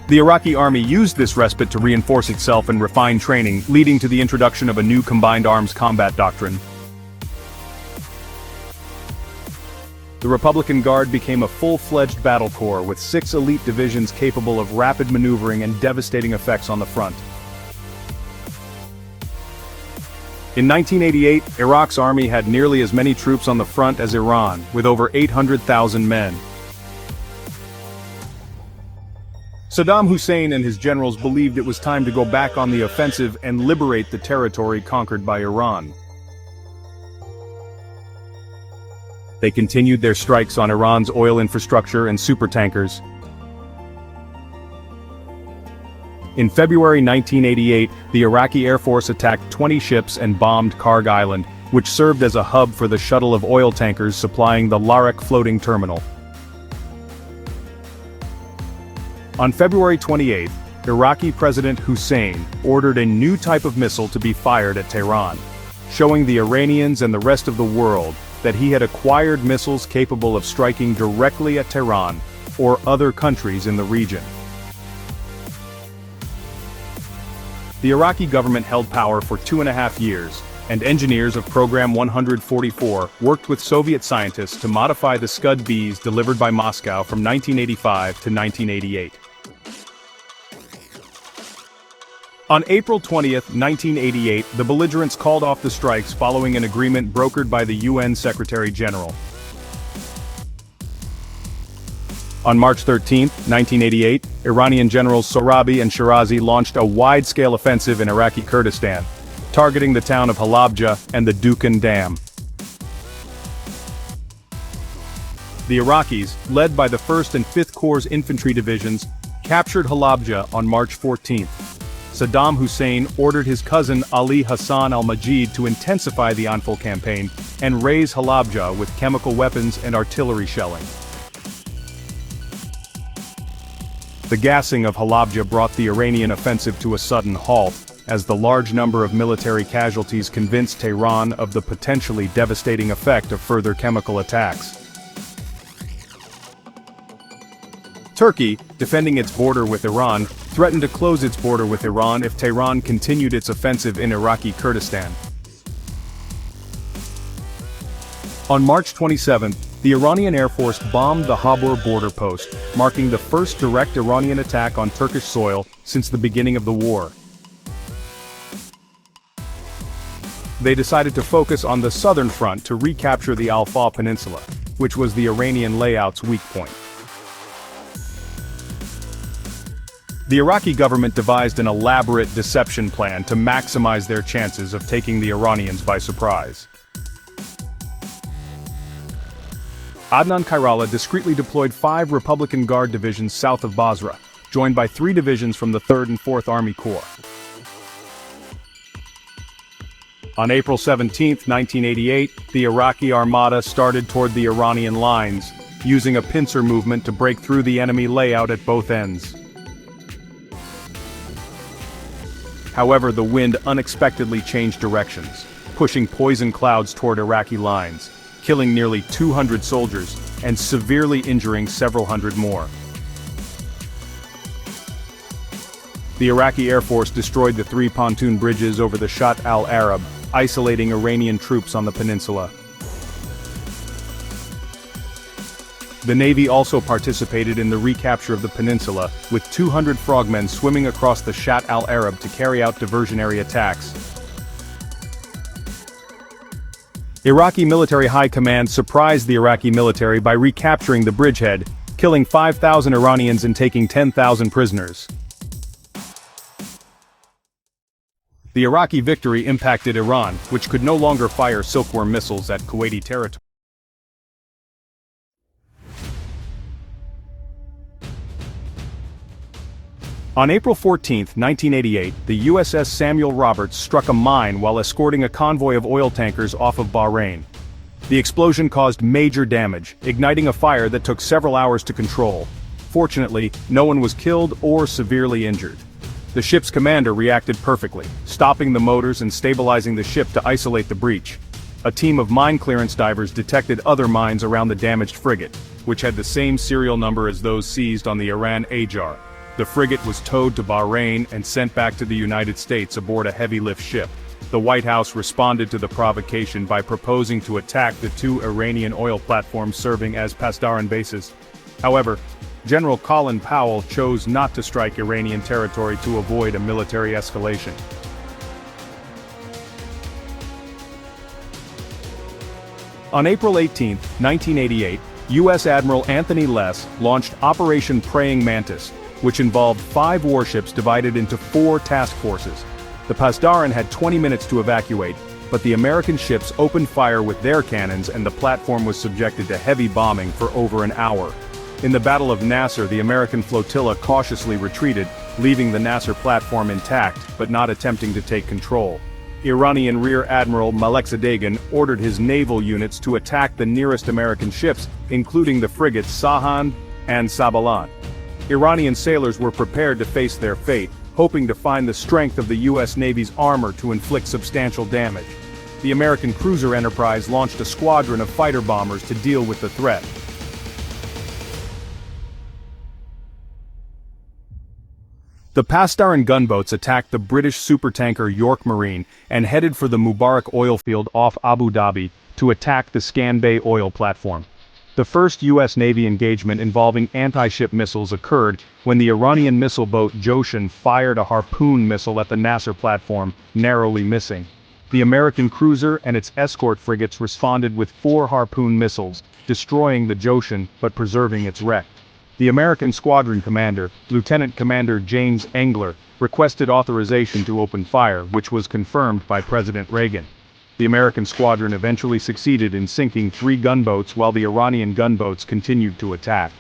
The Iraqi army used this respite to reinforce itself and refine training, leading to the introduction of a new combined arms combat doctrine. The Republican Guard became a full-fledged battle corps with 6 elite divisions capable of rapid maneuvering and devastating effects on the front. In 1988, Iraq's army had nearly as many troops on the front as Iran, with over 800,000 men. Saddam Hussein and his generals believed it was time to go back on the offensive and liberate the territory conquered by Iran. They continued their strikes on Iran's oil infrastructure and supertankers. In February 1988, the Iraqi Air Force attacked 20 ships and bombed Karg Island, which served as a hub for the shuttle of oil tankers supplying the Larak floating terminal. On February 28, Iraqi President Hussein ordered a new type of missile to be fired at Tehran, showing the Iranians and the rest of the world that he had acquired missiles capable of striking directly at Tehran or other countries in the region. The Iraqi government held power for 2.5 years, and engineers of Program 144 worked with Soviet scientists to modify the Scud-Bs delivered by Moscow from 1985 to 1988. On April 20, 1988, the belligerents called off the strikes following an agreement brokered by the UN Secretary-General. On March 13, 1988, Iranian generals Sohrabi and Shirazi launched a wide-scale offensive in Iraqi Kurdistan, targeting the town of Halabja and the Dukan Dam. The Iraqis, led by the 1st and 5th Corps infantry divisions, captured Halabja on March 14. Saddam Hussein ordered his cousin Ali Hassan al-Majid to intensify the Anfal campaign and raise Halabja with chemical weapons and artillery shelling. The gassing of Halabja brought the Iranian offensive to a sudden halt, as the large number of military casualties convinced Tehran of the potentially devastating effect of further chemical attacks. Turkey, defending its border with Iran, threatened to close its border with Iran if Tehran continued its offensive in Iraqi Kurdistan. On March 27, the Iranian Air Force bombed the Habur border post, marking the first direct Iranian attack on Turkish soil since the beginning of the war. They decided to focus on the southern front to recapture the Al-Faw Peninsula, which was the Iranian layout's weak point. The Iraqi government devised an elaborate deception plan to maximize their chances of taking the Iranians by surprise. Adnan Khairallah discreetly deployed 5 Republican Guard divisions south of Basra, joined by 3 divisions from the 3rd and 4th Army Corps. On April 17, 1988, the Iraqi Armada started toward the Iranian lines, using a pincer movement to break through the enemy layout at both ends. However, the wind unexpectedly changed directions, pushing poison clouds toward Iraqi lines, killing nearly 200 soldiers and severely injuring several hundred more. The Iraqi Air Force destroyed the 3 pontoon bridges over the Shatt al-Arab, isolating Iranian troops on the peninsula. The Navy also participated in the recapture of the peninsula, with 200 frogmen swimming across the Shatt al-Arab to carry out diversionary attacks. Iraqi military high command surprised the Iraqi military by recapturing the bridgehead, killing 5,000 Iranians and taking 10,000 prisoners. The Iraqi victory impacted Iran, which could no longer fire Silkworm missiles at Kuwaiti territory. On April 14, 1988, the USS Samuel Roberts struck a mine while escorting a convoy of oil tankers off of Bahrain. The explosion caused major damage, igniting a fire that took several hours to control. Fortunately, no one was killed or severely injured. The ship's commander reacted perfectly, stopping the motors and stabilizing the ship to isolate the breach. A team of mine clearance divers detected other mines around the damaged frigate, which had the same serial number as those seized on the Iran-Contra. The frigate was towed to Bahrain and sent back to the United States aboard a heavy-lift ship. The White House responded to the provocation by proposing to attack the two Iranian oil platforms serving as Pasdaran bases. However, General Colin Powell chose not to strike Iranian territory to avoid a military escalation. On April 18, 1988, U.S. Admiral Anthony Less launched Operation Praying Mantis, which involved 5 warships divided into 4 task forces. The Pasdaran had 20 minutes to evacuate, but the American ships opened fire with their cannons and the platform was subjected to heavy bombing for over an hour. In the Battle of Nasser, the American flotilla cautiously retreated, leaving the Nasser platform intact but not attempting to take control. Iranian Rear Admiral Malekzadeghan ordered his naval units to attack the nearest American ships, including the frigates Sahand and Sabalan. Iranian sailors were prepared to face their fate, hoping to find the strength of the U.S. Navy's armor to inflict substantial damage. The American cruiser Enterprise launched a squadron of fighter bombers to deal with the threat. The Pasdaran gunboats attacked the British supertanker York Marine and headed for the Mubarak oil field off Abu Dhabi to attack the Scanbay oil platform. The first U.S. Navy engagement involving anti-ship missiles occurred when the Iranian missile boat Joshan fired a Harpoon missile at the Nasser platform, narrowly missing. The American cruiser and its escort frigates responded with 4 Harpoon missiles, destroying the Joshan but preserving its wreck. The American squadron commander, Lieutenant Commander James Engler, requested authorization to open fire, which was confirmed by President Reagan. The American squadron eventually succeeded in sinking 3 gunboats while the Iranian gunboats continued to attack.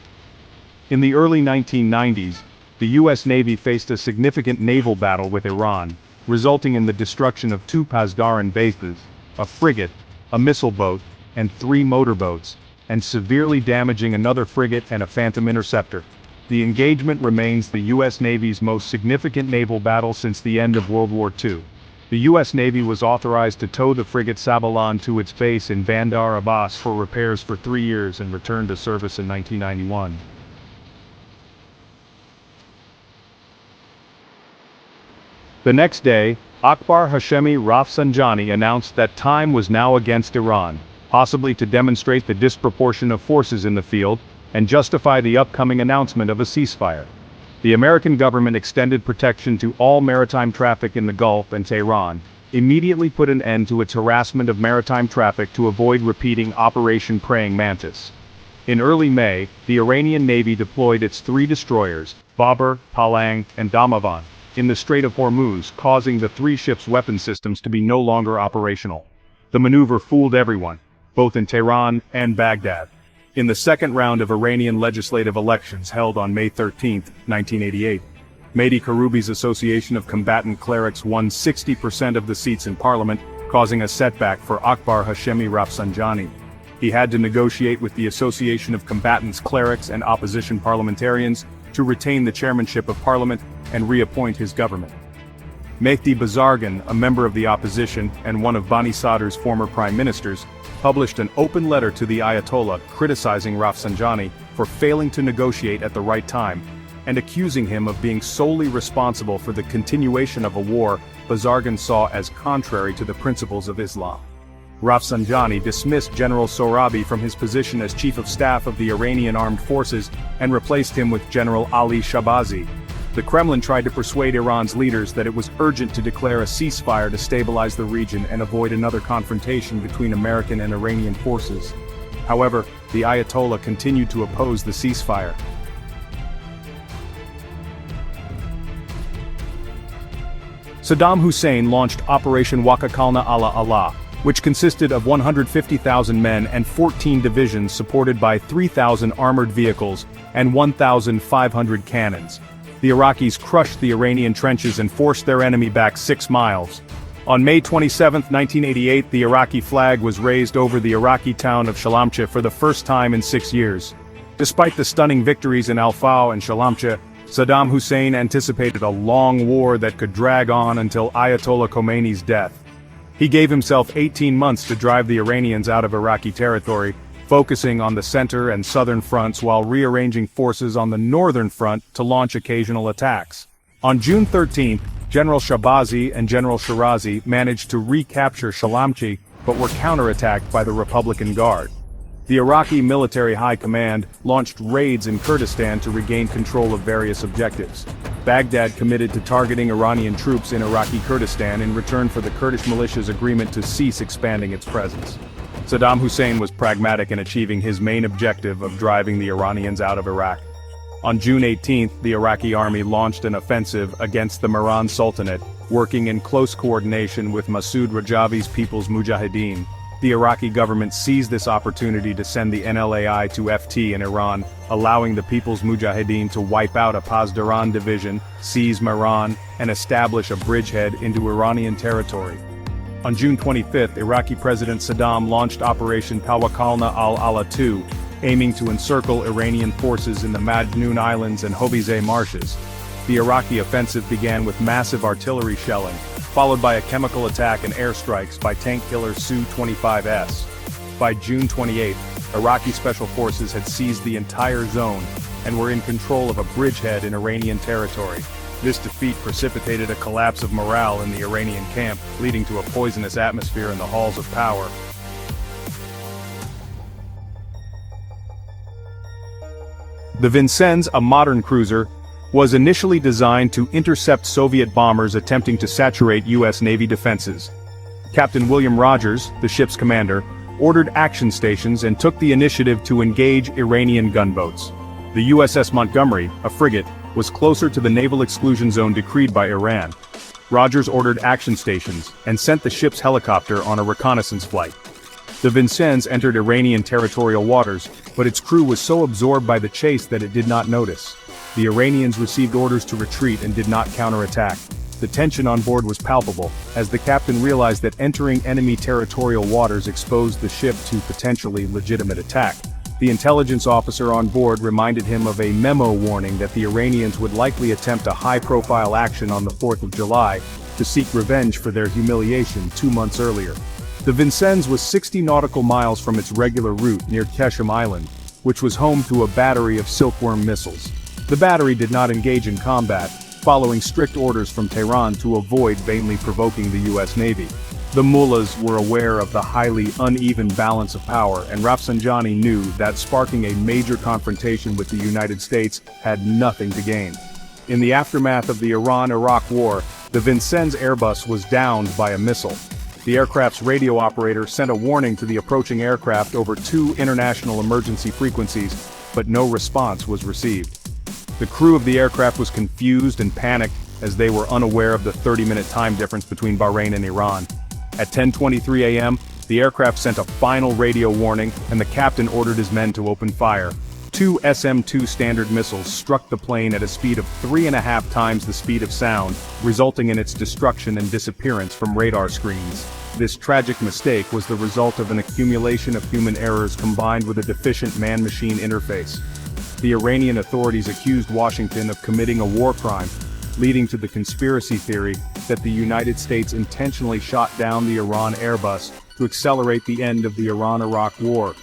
In the early 1990s, the U.S. Navy faced a significant naval battle with Iran, resulting in the destruction of 2 Pasdaran bases, a frigate, a missile boat, and 3 motorboats, and severely damaging another frigate and a Phantom interceptor. The engagement remains the U.S. Navy's most significant naval battle since the end of World War II. The U.S. Navy was authorized to tow the frigate Sabalan to its base in Bandar Abbas for repairs for 3 years and returned to service in 1991. The next day, Akbar Hashemi Rafsanjani announced that time was now against Iran, possibly to demonstrate the disproportion of forces in the field and justify the upcoming announcement of a ceasefire. The American government extended protection to all maritime traffic in the Gulf, and Tehran immediately put an end to its harassment of maritime traffic to avoid repeating Operation Praying Mantis. In early May, the Iranian Navy deployed its 3 destroyers, Babur, Palang, and Damavan, in the Strait of Hormuz, causing the 3 ships' weapon systems to be no longer operational. The maneuver fooled everyone, both in Tehran and Baghdad. In the second round of Iranian legislative elections held on May 13, 1988, Mehdi Karoubi's Association of Combatant Clerics won 60% of the seats in parliament, causing a setback for Akbar Hashemi Rafsanjani. He had to negotiate with the Association of Combatants Clerics and opposition parliamentarians to retain the chairmanship of parliament and reappoint his government. Mehdi Bazargan, a member of the opposition and one of Bani Sadr's former prime ministers, published an open letter to the Ayatollah criticizing Rafsanjani for failing to negotiate at the right time, and accusing him of being solely responsible for the continuation of a war Bazargan saw as contrary to the principles of Islam. Rafsanjani dismissed General Sohrabi from his position as Chief of Staff of the Iranian Armed Forces and replaced him with General Ali Shabazi. The Kremlin tried to persuade Iran's leaders that it was urgent to declare a ceasefire to stabilize the region and avoid another confrontation between American and Iranian forces. However, the Ayatollah continued to oppose the ceasefire. Saddam Hussein launched Operation Wakakalna ala Allah, which consisted of 150,000 men and 14 divisions supported by 3,000 armored vehicles and 1,500 cannons. The Iraqis crushed the Iranian trenches and forced their enemy back 6 miles. On May 27, 1988, the Iraqi flag was raised over the Iraqi town of Shalamcheh for the first time in 6 years. Despite the stunning victories in Al-Faw and Shalamcheh, Saddam Hussein anticipated a long war that could drag on until Ayatollah Khomeini's death. He gave himself 18 months to drive the Iranians out of Iraqi territory, focusing on the center and southern fronts while rearranging forces on the northern front to launch occasional attacks. On June 13, General Shahbazi and General Shirazi managed to recapture Shalamchi, but were counterattacked by the Republican Guard. The Iraqi military high command launched raids in Kurdistan to regain control of various objectives. Baghdad committed to targeting Iranian troops in Iraqi Kurdistan in return for the Kurdish militia's agreement to cease expanding its presence. Saddam Hussein was pragmatic in achieving his main objective of driving the Iranians out of Iraq. On June 18, the Iraqi army launched an offensive against the Mehran Sultanate, working in close coordination with Masoud Rajavi's People's Mujahideen. The Iraqi government seized this opportunity to send the NLAI to FT in Iran, allowing the People's Mujahideen to wipe out a Pasdaran division, seize Mehran, and establish a bridgehead into Iranian territory. On June 25, Iraqi President Saddam launched Operation Tawakkalna al-Allah II, aiming to encircle Iranian forces in the Majnoon Islands and Hovizeh marshes. The Iraqi offensive began with massive artillery shelling, followed by a chemical attack and airstrikes by tank killer Su-25S. By June 28, Iraqi special forces had seized the entire zone and were in control of a bridgehead in Iranian territory. This defeat precipitated a collapse of morale in the Iranian camp, leading to a poisonous atmosphere in the halls of power. The Vincennes, a modern cruiser, was initially designed to intercept Soviet bombers attempting to saturate U.S. Navy defenses. Captain William Rogers, the ship's commander, ordered action stations and took the initiative to engage Iranian gunboats. The USS Montgomery, a frigate, was closer to the naval exclusion zone decreed by Iran. Rogers ordered action stations and sent the ship's helicopter on a reconnaissance flight. The Vincennes entered Iranian territorial waters, but its crew was so absorbed by the chase that it did not notice. The Iranians received orders to retreat and did not counterattack. The tension on board was palpable, as the captain realized that entering enemy territorial waters exposed the ship to potentially legitimate attack. The intelligence officer on board reminded him of a memo warning that the Iranians would likely attempt a high-profile action on the 4th of July to seek revenge for their humiliation 2 months earlier. The Vincennes was 60 nautical miles from its regular route near Keshem Island, which was home to a battery of Silkworm missiles. The battery did not engage in combat, following strict orders from Tehran to avoid vainly provoking the U.S. Navy. The mullahs were aware of the highly uneven balance of power, and Rafsanjani knew that sparking a major confrontation with the United States had nothing to gain. In the aftermath of the Iran-Iraq War, the Vincennes Airbus was downed by a missile. The aircraft's radio operator sent a warning to the approaching aircraft over 2 international emergency frequencies, but no response was received. The crew of the aircraft was confused and panicked, as they were unaware of the 30-minute time difference between Bahrain and Iran. At 10:23 a.m., the aircraft sent a final radio warning, and the captain ordered his men to open fire. 2 SM-2 Standard missiles struck the plane at a speed of 3.5 times the speed of sound, resulting in its destruction and disappearance from radar screens. This tragic mistake was the result of an accumulation of human errors combined with a deficient man-machine interface. The Iranian authorities accused Washington of committing a war crime, leading to the conspiracy theory that the United States intentionally shot down the Iran Airbus to accelerate the end of the Iran-Iraq War.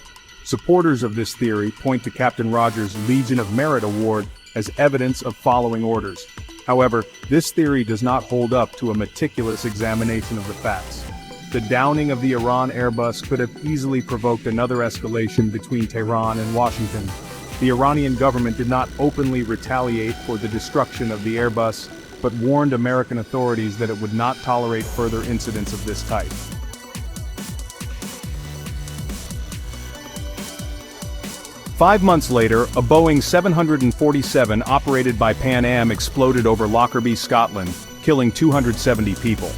Supporters of this theory point to Captain Rogers' Legion of Merit Award as evidence of following orders. However, this theory does not hold up to a meticulous examination of the facts. The downing of the Iran Airbus could have easily provoked another escalation between Tehran and Washington. The Iranian government did not openly retaliate for the destruction of the Airbus, but warned American authorities that it would not tolerate further incidents of this type. Five months later, a Boeing 747 operated by Pan Am exploded over Lockerbie, Scotland, killing 270 people.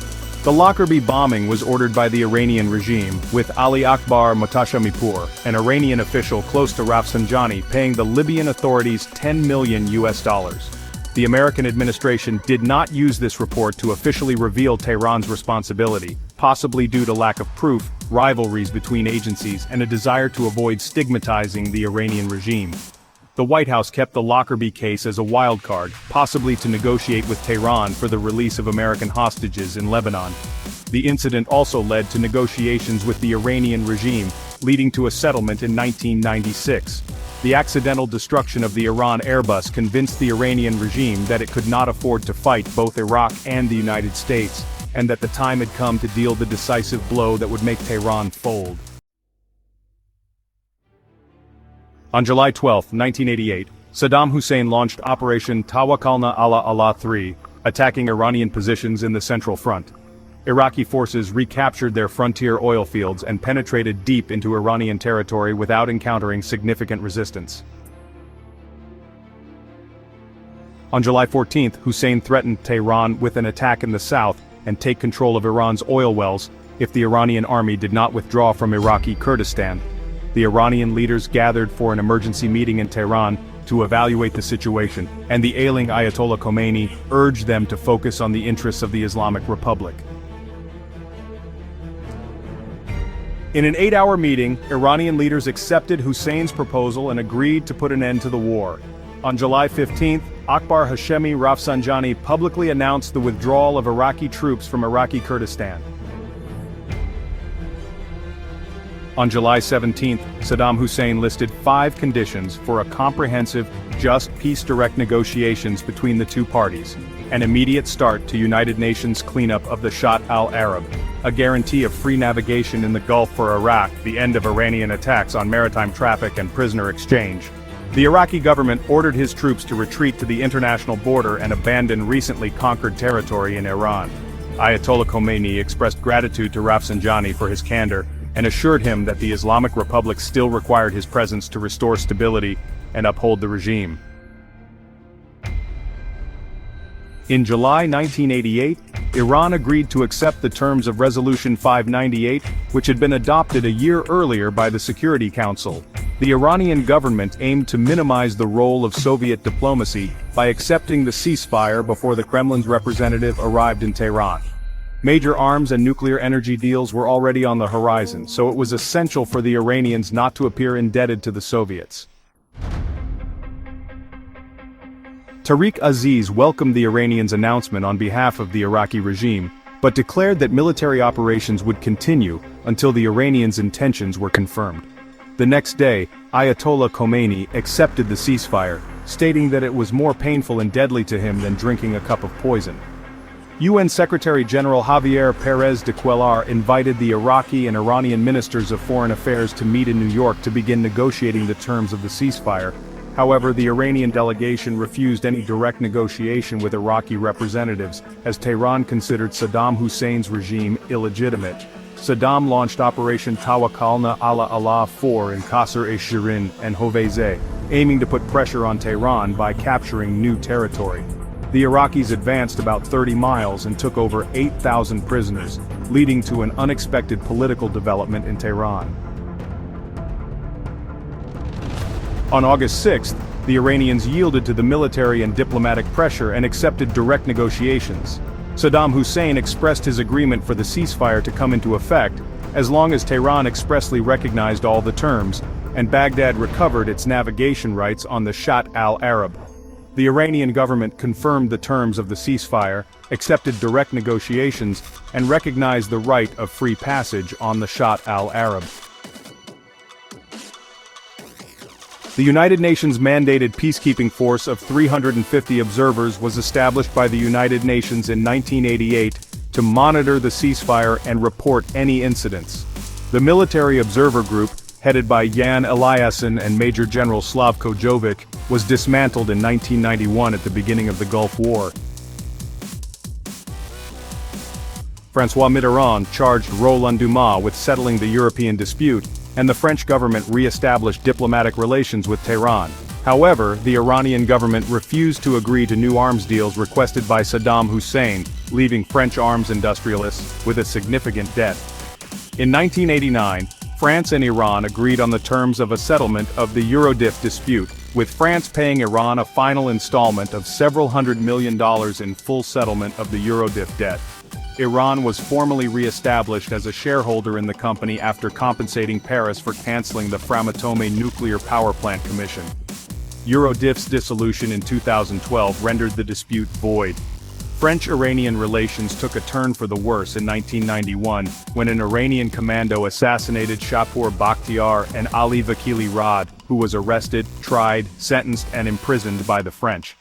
The Lockerbie bombing was ordered by the Iranian regime, with Ali Akbar Mohtashamipour, an Iranian official close to Rafsanjani, paying the Libyan authorities $10 million. The American administration did not use this report to officially reveal Tehran's responsibility, possibly due to lack of proof, rivalries between agencies, and a desire to avoid stigmatizing the Iranian regime. The White House kept the Lockerbie case as a wild card, possibly to negotiate with Tehran for the release of American hostages in Lebanon. The incident also led to negotiations with the Iranian regime, leading to a settlement in 1996. The accidental destruction of the Iran Airbus convinced the Iranian regime that it could not afford to fight both Iraq and the United States, and that the time had come to deal the decisive blow that would make Tehran fold. On July 12, 1988, Saddam Hussein launched Operation Tawakkalna ala Allah III, attacking Iranian positions in the Central Front. Iraqi forces recaptured their frontier oil fields and penetrated deep into Iranian territory without encountering significant resistance. On July 14, Hussein threatened Tehran with an attack in the south and take control of Iran's oil wells if the Iranian army did not withdraw from Iraqi Kurdistan. The Iranian leaders gathered for an emergency meeting in Tehran to evaluate the situation, and the ailing Ayatollah Khomeini urged them to focus on the interests of the Islamic Republic. In an 8-hour meeting, Iranian leaders accepted Hussein's proposal and agreed to put an end to the war. On July 15, Akbar Hashemi Rafsanjani publicly announced the withdrawal of Iraqi troops from Iraqi Kurdistan. On July 17, Saddam Hussein listed 5 conditions for a comprehensive, just peace direct negotiations between the two parties, an immediate start to United Nations cleanup of the Shatt al-Arab, a guarantee of free navigation in the Gulf for Iraq, the end of Iranian attacks on maritime traffic and prisoner exchange. The Iraqi government ordered his troops to retreat to the international border and abandon recently conquered territory in Iran. Ayatollah Khomeini expressed gratitude to Rafsanjani for his candor, and assured him that the Islamic Republic still required his presence to restore stability and uphold the regime. In July 1988, Iran agreed to accept the terms of Resolution 598, which had been adopted a year earlier by the Security Council. The Iranian government aimed to minimize the role of Soviet diplomacy by accepting the ceasefire before the Kremlin's representative arrived in Tehran. Major arms and nuclear energy deals were already on the horizon, so it was essential for the Iranians not to appear indebted to the Soviets. Tariq Aziz welcomed the Iranians' announcement on behalf of the Iraqi regime, but declared that military operations would continue until the Iranians' intentions were confirmed. The next day, Ayatollah Khomeini accepted the ceasefire, stating that it was more painful and deadly to him than drinking a cup of poison. UN Secretary-General Javier Pérez de Cuellar invited the Iraqi and Iranian ministers of foreign affairs to meet in New York to begin negotiating the terms of the ceasefire. However, the Iranian delegation refused any direct negotiation with Iraqi representatives, as Tehran considered Saddam Hussein's regime illegitimate. Saddam launched Operation Tawakkalna ala Allah IV in Qasr-e-Shirin and Hoveyzeh, aiming to put pressure on Tehran by capturing new territory. The Iraqis advanced about 30 miles and took over 8,000 prisoners, leading to an unexpected political development in Tehran. On August 6, the Iranians yielded to the military and diplomatic pressure and accepted direct negotiations. Saddam Hussein expressed his agreement for the ceasefire to come into effect, as long as Tehran expressly recognized all the terms, and Baghdad recovered its navigation rights on the Shatt al-Arab. The Iranian government confirmed the terms of the ceasefire, accepted direct negotiations, and recognized the right of free passage on the Shatt al-Arab. The United Nations mandated peacekeeping force of 350 observers was established by the United Nations in 1988 to monitor the ceasefire and report any incidents. The military observer group, headed by Jan Eliasson and Major General Slavko Jovic, was dismantled in 1991 at the beginning of the Gulf War. François Mitterrand charged Roland Dumas with settling the European dispute, and the French government re-established diplomatic relations with Tehran. However, the Iranian government refused to agree to new arms deals requested by Saddam Hussein, leaving French arms industrialists with a significant debt. In 1989, France and Iran agreed on the terms of a settlement of the Eurodif dispute, with France paying Iran a final installment of several $100 million in full settlement of the Eurodif debt. Iran was formally re-established as a shareholder in the company after compensating Paris for canceling the Framatome nuclear power plant commission. Eurodif's dissolution in 2012 rendered the dispute void. French-Iranian relations took a turn for the worse in 1991, when an Iranian commando assassinated Shapur Bakhtiar and Ali Vakili Rad, who was arrested, tried, sentenced and imprisoned by the French.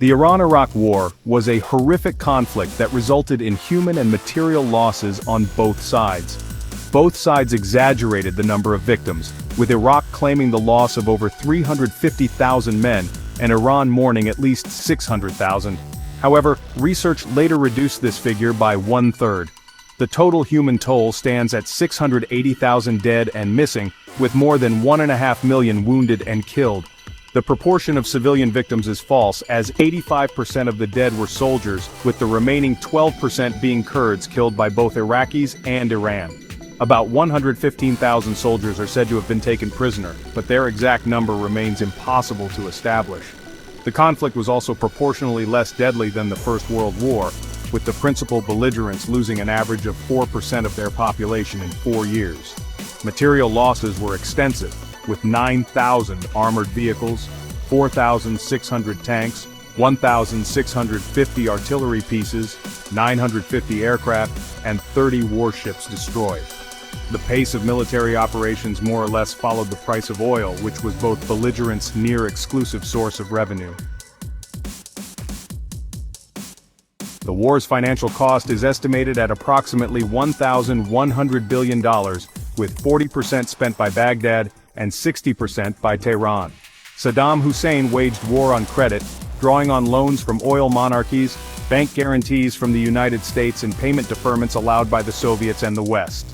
The Iran-Iraq War was a horrific conflict that resulted in human and material losses on both sides. Both sides exaggerated the number of victims, with Iraq claiming the loss of over 350,000 men, and Iran mourning at least 600,000. However, research later reduced this figure by 1/3. The total human toll stands at 680,000 dead and missing, with more than 1.5 million wounded and killed. The proportion of civilian victims is false, as 85% of the dead were soldiers, with the remaining 12% being Kurds killed by both Iraqis and Iran. About 115,000 soldiers are said to have been taken prisoner, but their exact number remains impossible to establish. The conflict was also proportionally less deadly than the First World War, with the principal belligerents losing an average of 4% of their population in 4 years. Material losses were extensive, with 9,000 armored vehicles, 4,600 tanks, 1,650 artillery pieces, 950 aircraft, and 30 warships destroyed. The pace of military operations more or less followed the price of oil, which was both belligerents' near-exclusive source of revenue. The war's financial cost is estimated at approximately $1,100 billion, with 40% spent by Baghdad and 60% by Tehran. Saddam Hussein waged war on credit, drawing on loans from oil monarchies, bank guarantees from the United States and payment deferments allowed by the Soviets and the West.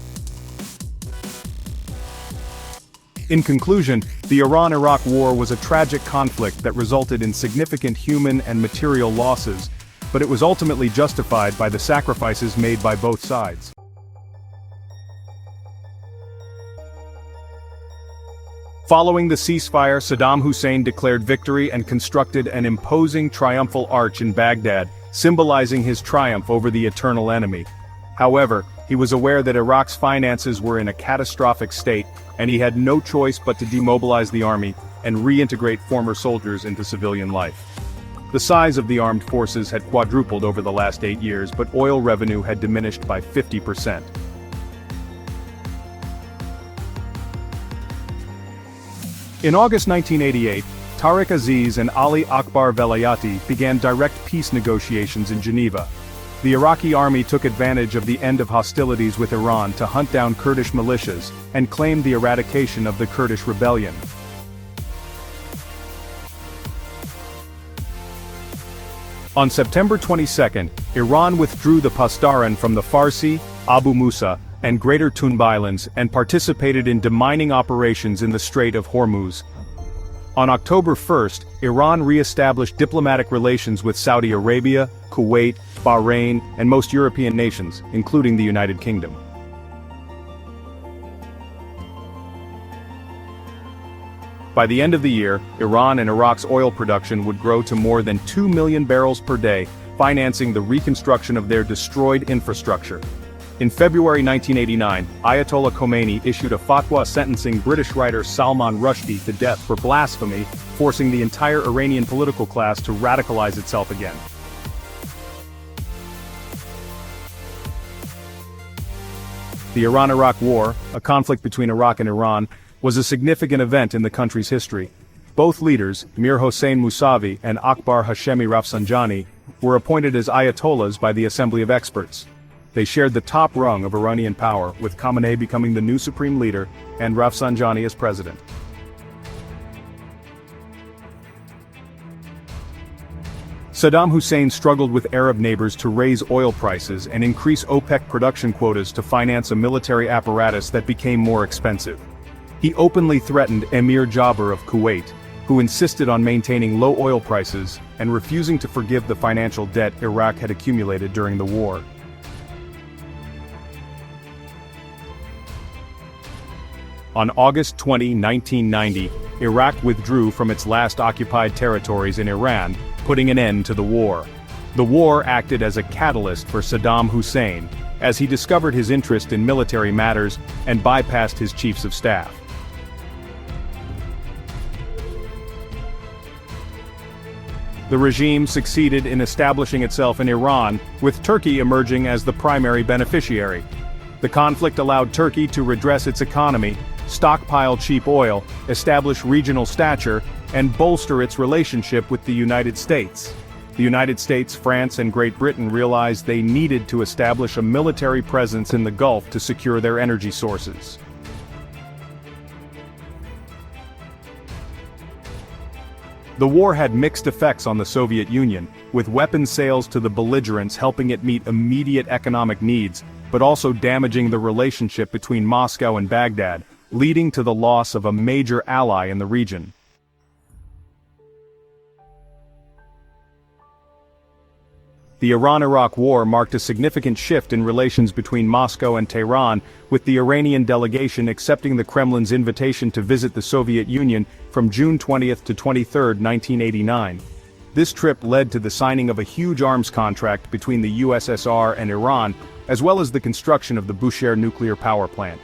In conclusion, the Iran-Iraq War was a tragic conflict that resulted in significant human and material losses, but it was ultimately justified by the sacrifices made by both sides. Following the ceasefire, Saddam Hussein declared victory and constructed an imposing triumphal arch in Baghdad, symbolizing his triumph over the eternal enemy. However, he was aware that Iraq's finances were in a catastrophic state, and he had no choice but to demobilize the army and reintegrate former soldiers into civilian life. The size of the armed forces had quadrupled over the last 8 years, but oil revenue had diminished by 50%. In August 1988, Tariq Aziz and Ali Akbar Velayati began direct peace negotiations in Geneva. The Iraqi army took advantage of the end of hostilities with Iran to hunt down Kurdish militias and claimed the eradication of the Kurdish rebellion. On September 22, Iran withdrew the Pasdaran from the Farsi, Abu Musa, and Greater Tunb Islands and participated in demining operations in the Strait of Hormuz. On October 1, Iran re-established diplomatic relations with Saudi Arabia, Kuwait, Bahrain, and most European nations, including the United Kingdom. By the end of the year, Iran and Iraq's oil production would grow to more than 2 million barrels per day, financing the reconstruction of their destroyed infrastructure. In February 1989, Ayatollah Khomeini issued a fatwa sentencing British writer Salman Rushdie to death for blasphemy, forcing the entire Iranian political class to radicalize itself again. The Iran-Iraq War, a conflict between Iraq and Iran, was a significant event in the country's history. Both leaders, Mir Hossein Mousavi and Akbar Hashemi Rafsanjani, were appointed as ayatollahs by the Assembly of Experts. They shared the top rung of Iranian power, with Khamenei becoming the new supreme leader and Rafsanjani as president. Saddam Hussein struggled with Arab neighbors to raise oil prices and increase OPEC production quotas to finance a military apparatus that became more expensive. He openly threatened Emir Jabr of Kuwait, who insisted on maintaining low oil prices and refusing to forgive the financial debt Iraq had accumulated during the war. On August 20, 1990, Iraq withdrew from its last occupied territories in Iran, putting an end to the war. The war acted as a catalyst for Saddam Hussein, as he discovered his interest in military matters and bypassed his chiefs of staff. The regime succeeded in establishing itself in Iran, with Turkey emerging as the primary beneficiary. The conflict allowed Turkey to redress its economy, stockpile cheap oil, establish regional stature, and bolster its relationship with the United States. The United States, France, and Great Britain realized they needed to establish a military presence in the Gulf to secure their energy sources. The war had mixed effects on the Soviet Union, with weapons sales to the belligerents helping it meet immediate economic needs, but also damaging the relationship between Moscow and Baghdad, leading to the loss of a major ally in the region. The Iran-Iraq War marked a significant shift in relations between Moscow and Tehran, with the Iranian delegation accepting the Kremlin's invitation to visit the Soviet Union from June 20 to 23, 1989. This trip led to the signing of a huge arms contract between the USSR and Iran, as well as the construction of the Bushehr nuclear power plant.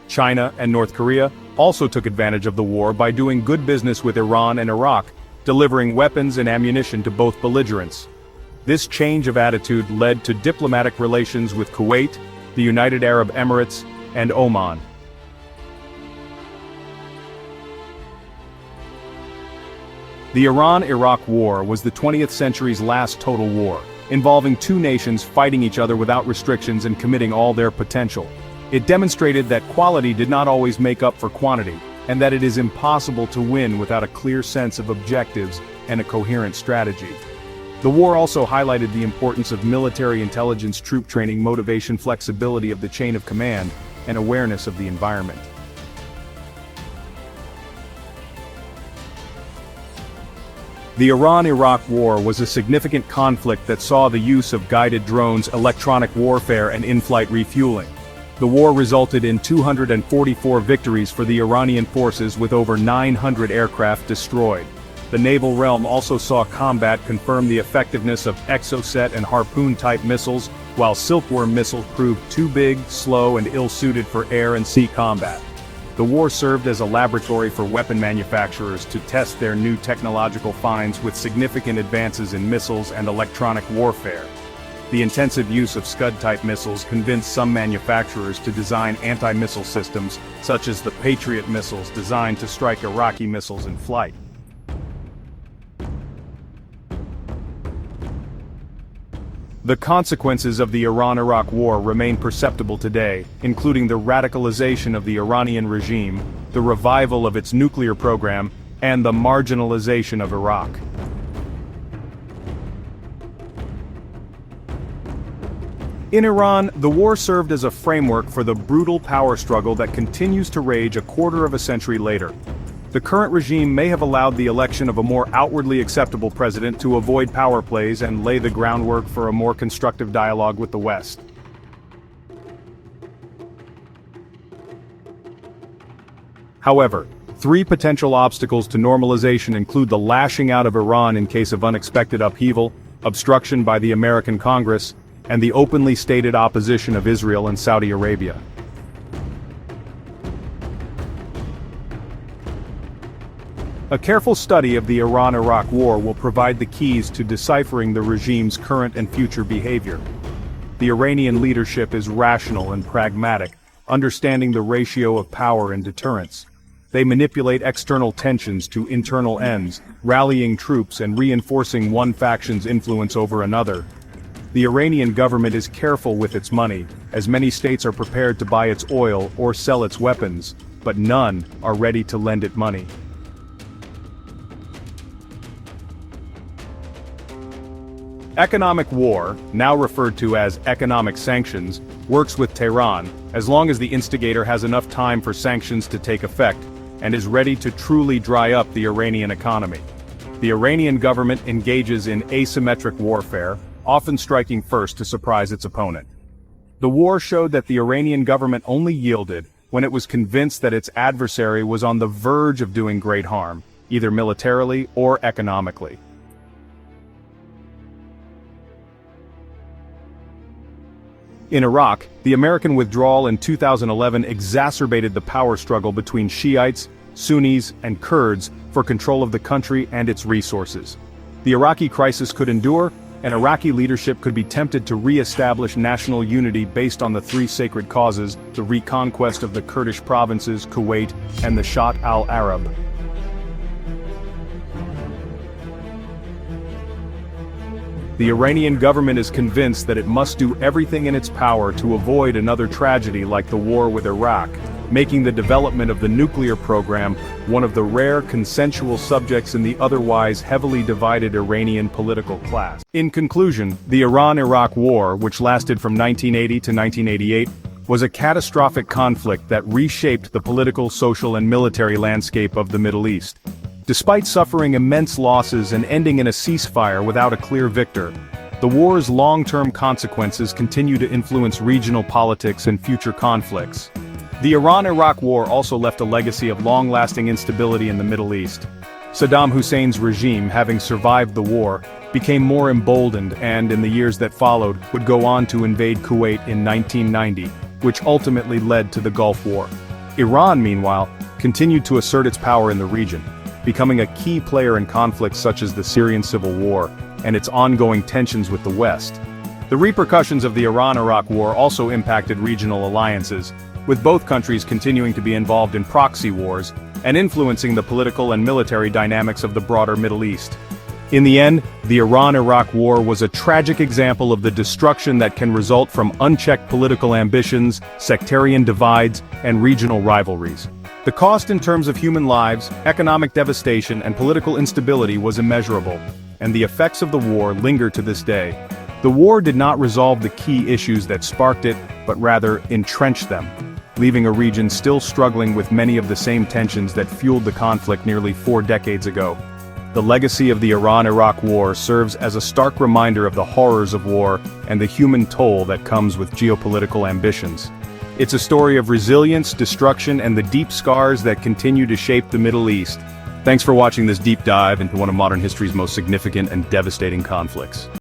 China and North Korea also took advantage of the war by doing good business with Iran and Iraq, delivering weapons and ammunition to both belligerents. This change of attitude led to diplomatic relations with Kuwait, the United Arab Emirates, and Oman. The Iran-Iraq War was the 20th century's last total war, involving two nations fighting each other without restrictions and committing all their potential. It demonstrated that quality did not always make up for quantity, and that it is impossible to win without a clear sense of objectives and a coherent strategy. The war also highlighted the importance of military intelligence, troop training, motivation, flexibility of the chain of command, and awareness of the environment. The Iran-Iraq War was a significant conflict that saw the use of guided drones, electronic warfare, and in-flight refueling. The war resulted in 244 victories for the Iranian forces, with over 900 aircraft destroyed. The naval realm also saw combat confirm the effectiveness of Exocet and Harpoon-type missiles, while Silkworm missiles proved too big, slow, and ill-suited for air and sea combat. The war served as a laboratory for weapon manufacturers to test their new technological finds, with significant advances in missiles and electronic warfare. The intensive use of Scud-type missiles convinced some manufacturers to design anti-missile systems, such as the Patriot missiles designed to strike Iraqi missiles in flight. The consequences of the Iran-Iraq War remain perceptible today, including the radicalization of the Iranian regime, the revival of its nuclear program, and the marginalization of Iraq. In Iran, the war served as a framework for the brutal power struggle that continues to rage a quarter of a century later. The current regime may have allowed the election of a more outwardly acceptable president to avoid power plays and lay the groundwork for a more constructive dialogue with the West. However, three potential obstacles to normalization include the lashing out of Iran in case of unexpected upheaval, obstruction by the American Congress, and the openly stated opposition of Israel and Saudi Arabia. A careful study of the Iran-Iraq War will provide the keys to deciphering the regime's current and future behavior. The Iranian leadership is rational and pragmatic, understanding the ratio of power and deterrence. They manipulate external tensions to internal ends, rallying troops and reinforcing one faction's influence over another. The Iranian government is careful with its money, as many states are prepared to buy its oil or sell its weapons, but none are ready to lend it money. Economic war, now referred to as economic sanctions, works with Tehran, as long as the instigator has enough time for sanctions to take effect, and is ready to truly dry up the Iranian economy. The Iranian government engages in asymmetric warfare, often striking first to surprise its opponent. The war showed that the Iranian government only yielded when it was convinced that its adversary was on the verge of doing great harm, either militarily or economically. In Iraq, the American withdrawal in 2011 exacerbated the power struggle between Shiites, Sunnis, and Kurds for control of the country and its resources. The Iraqi crisis could endure, and Iraqi leadership could be tempted to re-establish national unity based on the three sacred causes: the reconquest of the Kurdish provinces, Kuwait, and the Shatt al-Arab. The Iranian government is convinced that it must do everything in its power to avoid another tragedy like the war with Iraq, making the development of the nuclear program one of the rare consensual subjects in the otherwise heavily divided Iranian political class. In conclusion, the Iran-Iraq War, which lasted from 1980 to 1988, was a catastrophic conflict that reshaped the political, social, and military landscape of the Middle East. Despite suffering immense losses and ending in a ceasefire without a clear victor, the war's long-term consequences continue to influence regional politics and future conflicts. The Iran-Iraq War also left a legacy of long-lasting instability in the Middle East. Saddam Hussein's regime, having survived the war, became more emboldened and, in the years that followed, would go on to invade Kuwait in 1990, which ultimately led to the Gulf War. Iran, meanwhile, continued to assert its power in the region, becoming a key player in conflicts such as the Syrian civil war and its ongoing tensions with the West. The repercussions of the Iran-Iraq War also impacted regional alliances, with both countries continuing to be involved in proxy wars and influencing the political and military dynamics of the broader Middle East. In the end, the Iran-Iraq War was a tragic example of the destruction that can result from unchecked political ambitions, sectarian divides, and regional rivalries. The cost in terms of human lives, economic devastation, and political instability was immeasurable, and the effects of the war linger to this day. The war did not resolve the key issues that sparked it, but rather entrenched them, leaving a region still struggling with many of the same tensions that fueled the conflict nearly 4 decades ago. The legacy of the Iran-Iraq War serves as a stark reminder of the horrors of war and the human toll that comes with geopolitical ambitions. It's a story of resilience, destruction, and the deep scars that continue to shape the Middle East. Thanks for watching this deep dive into one of modern history's most significant and devastating conflicts.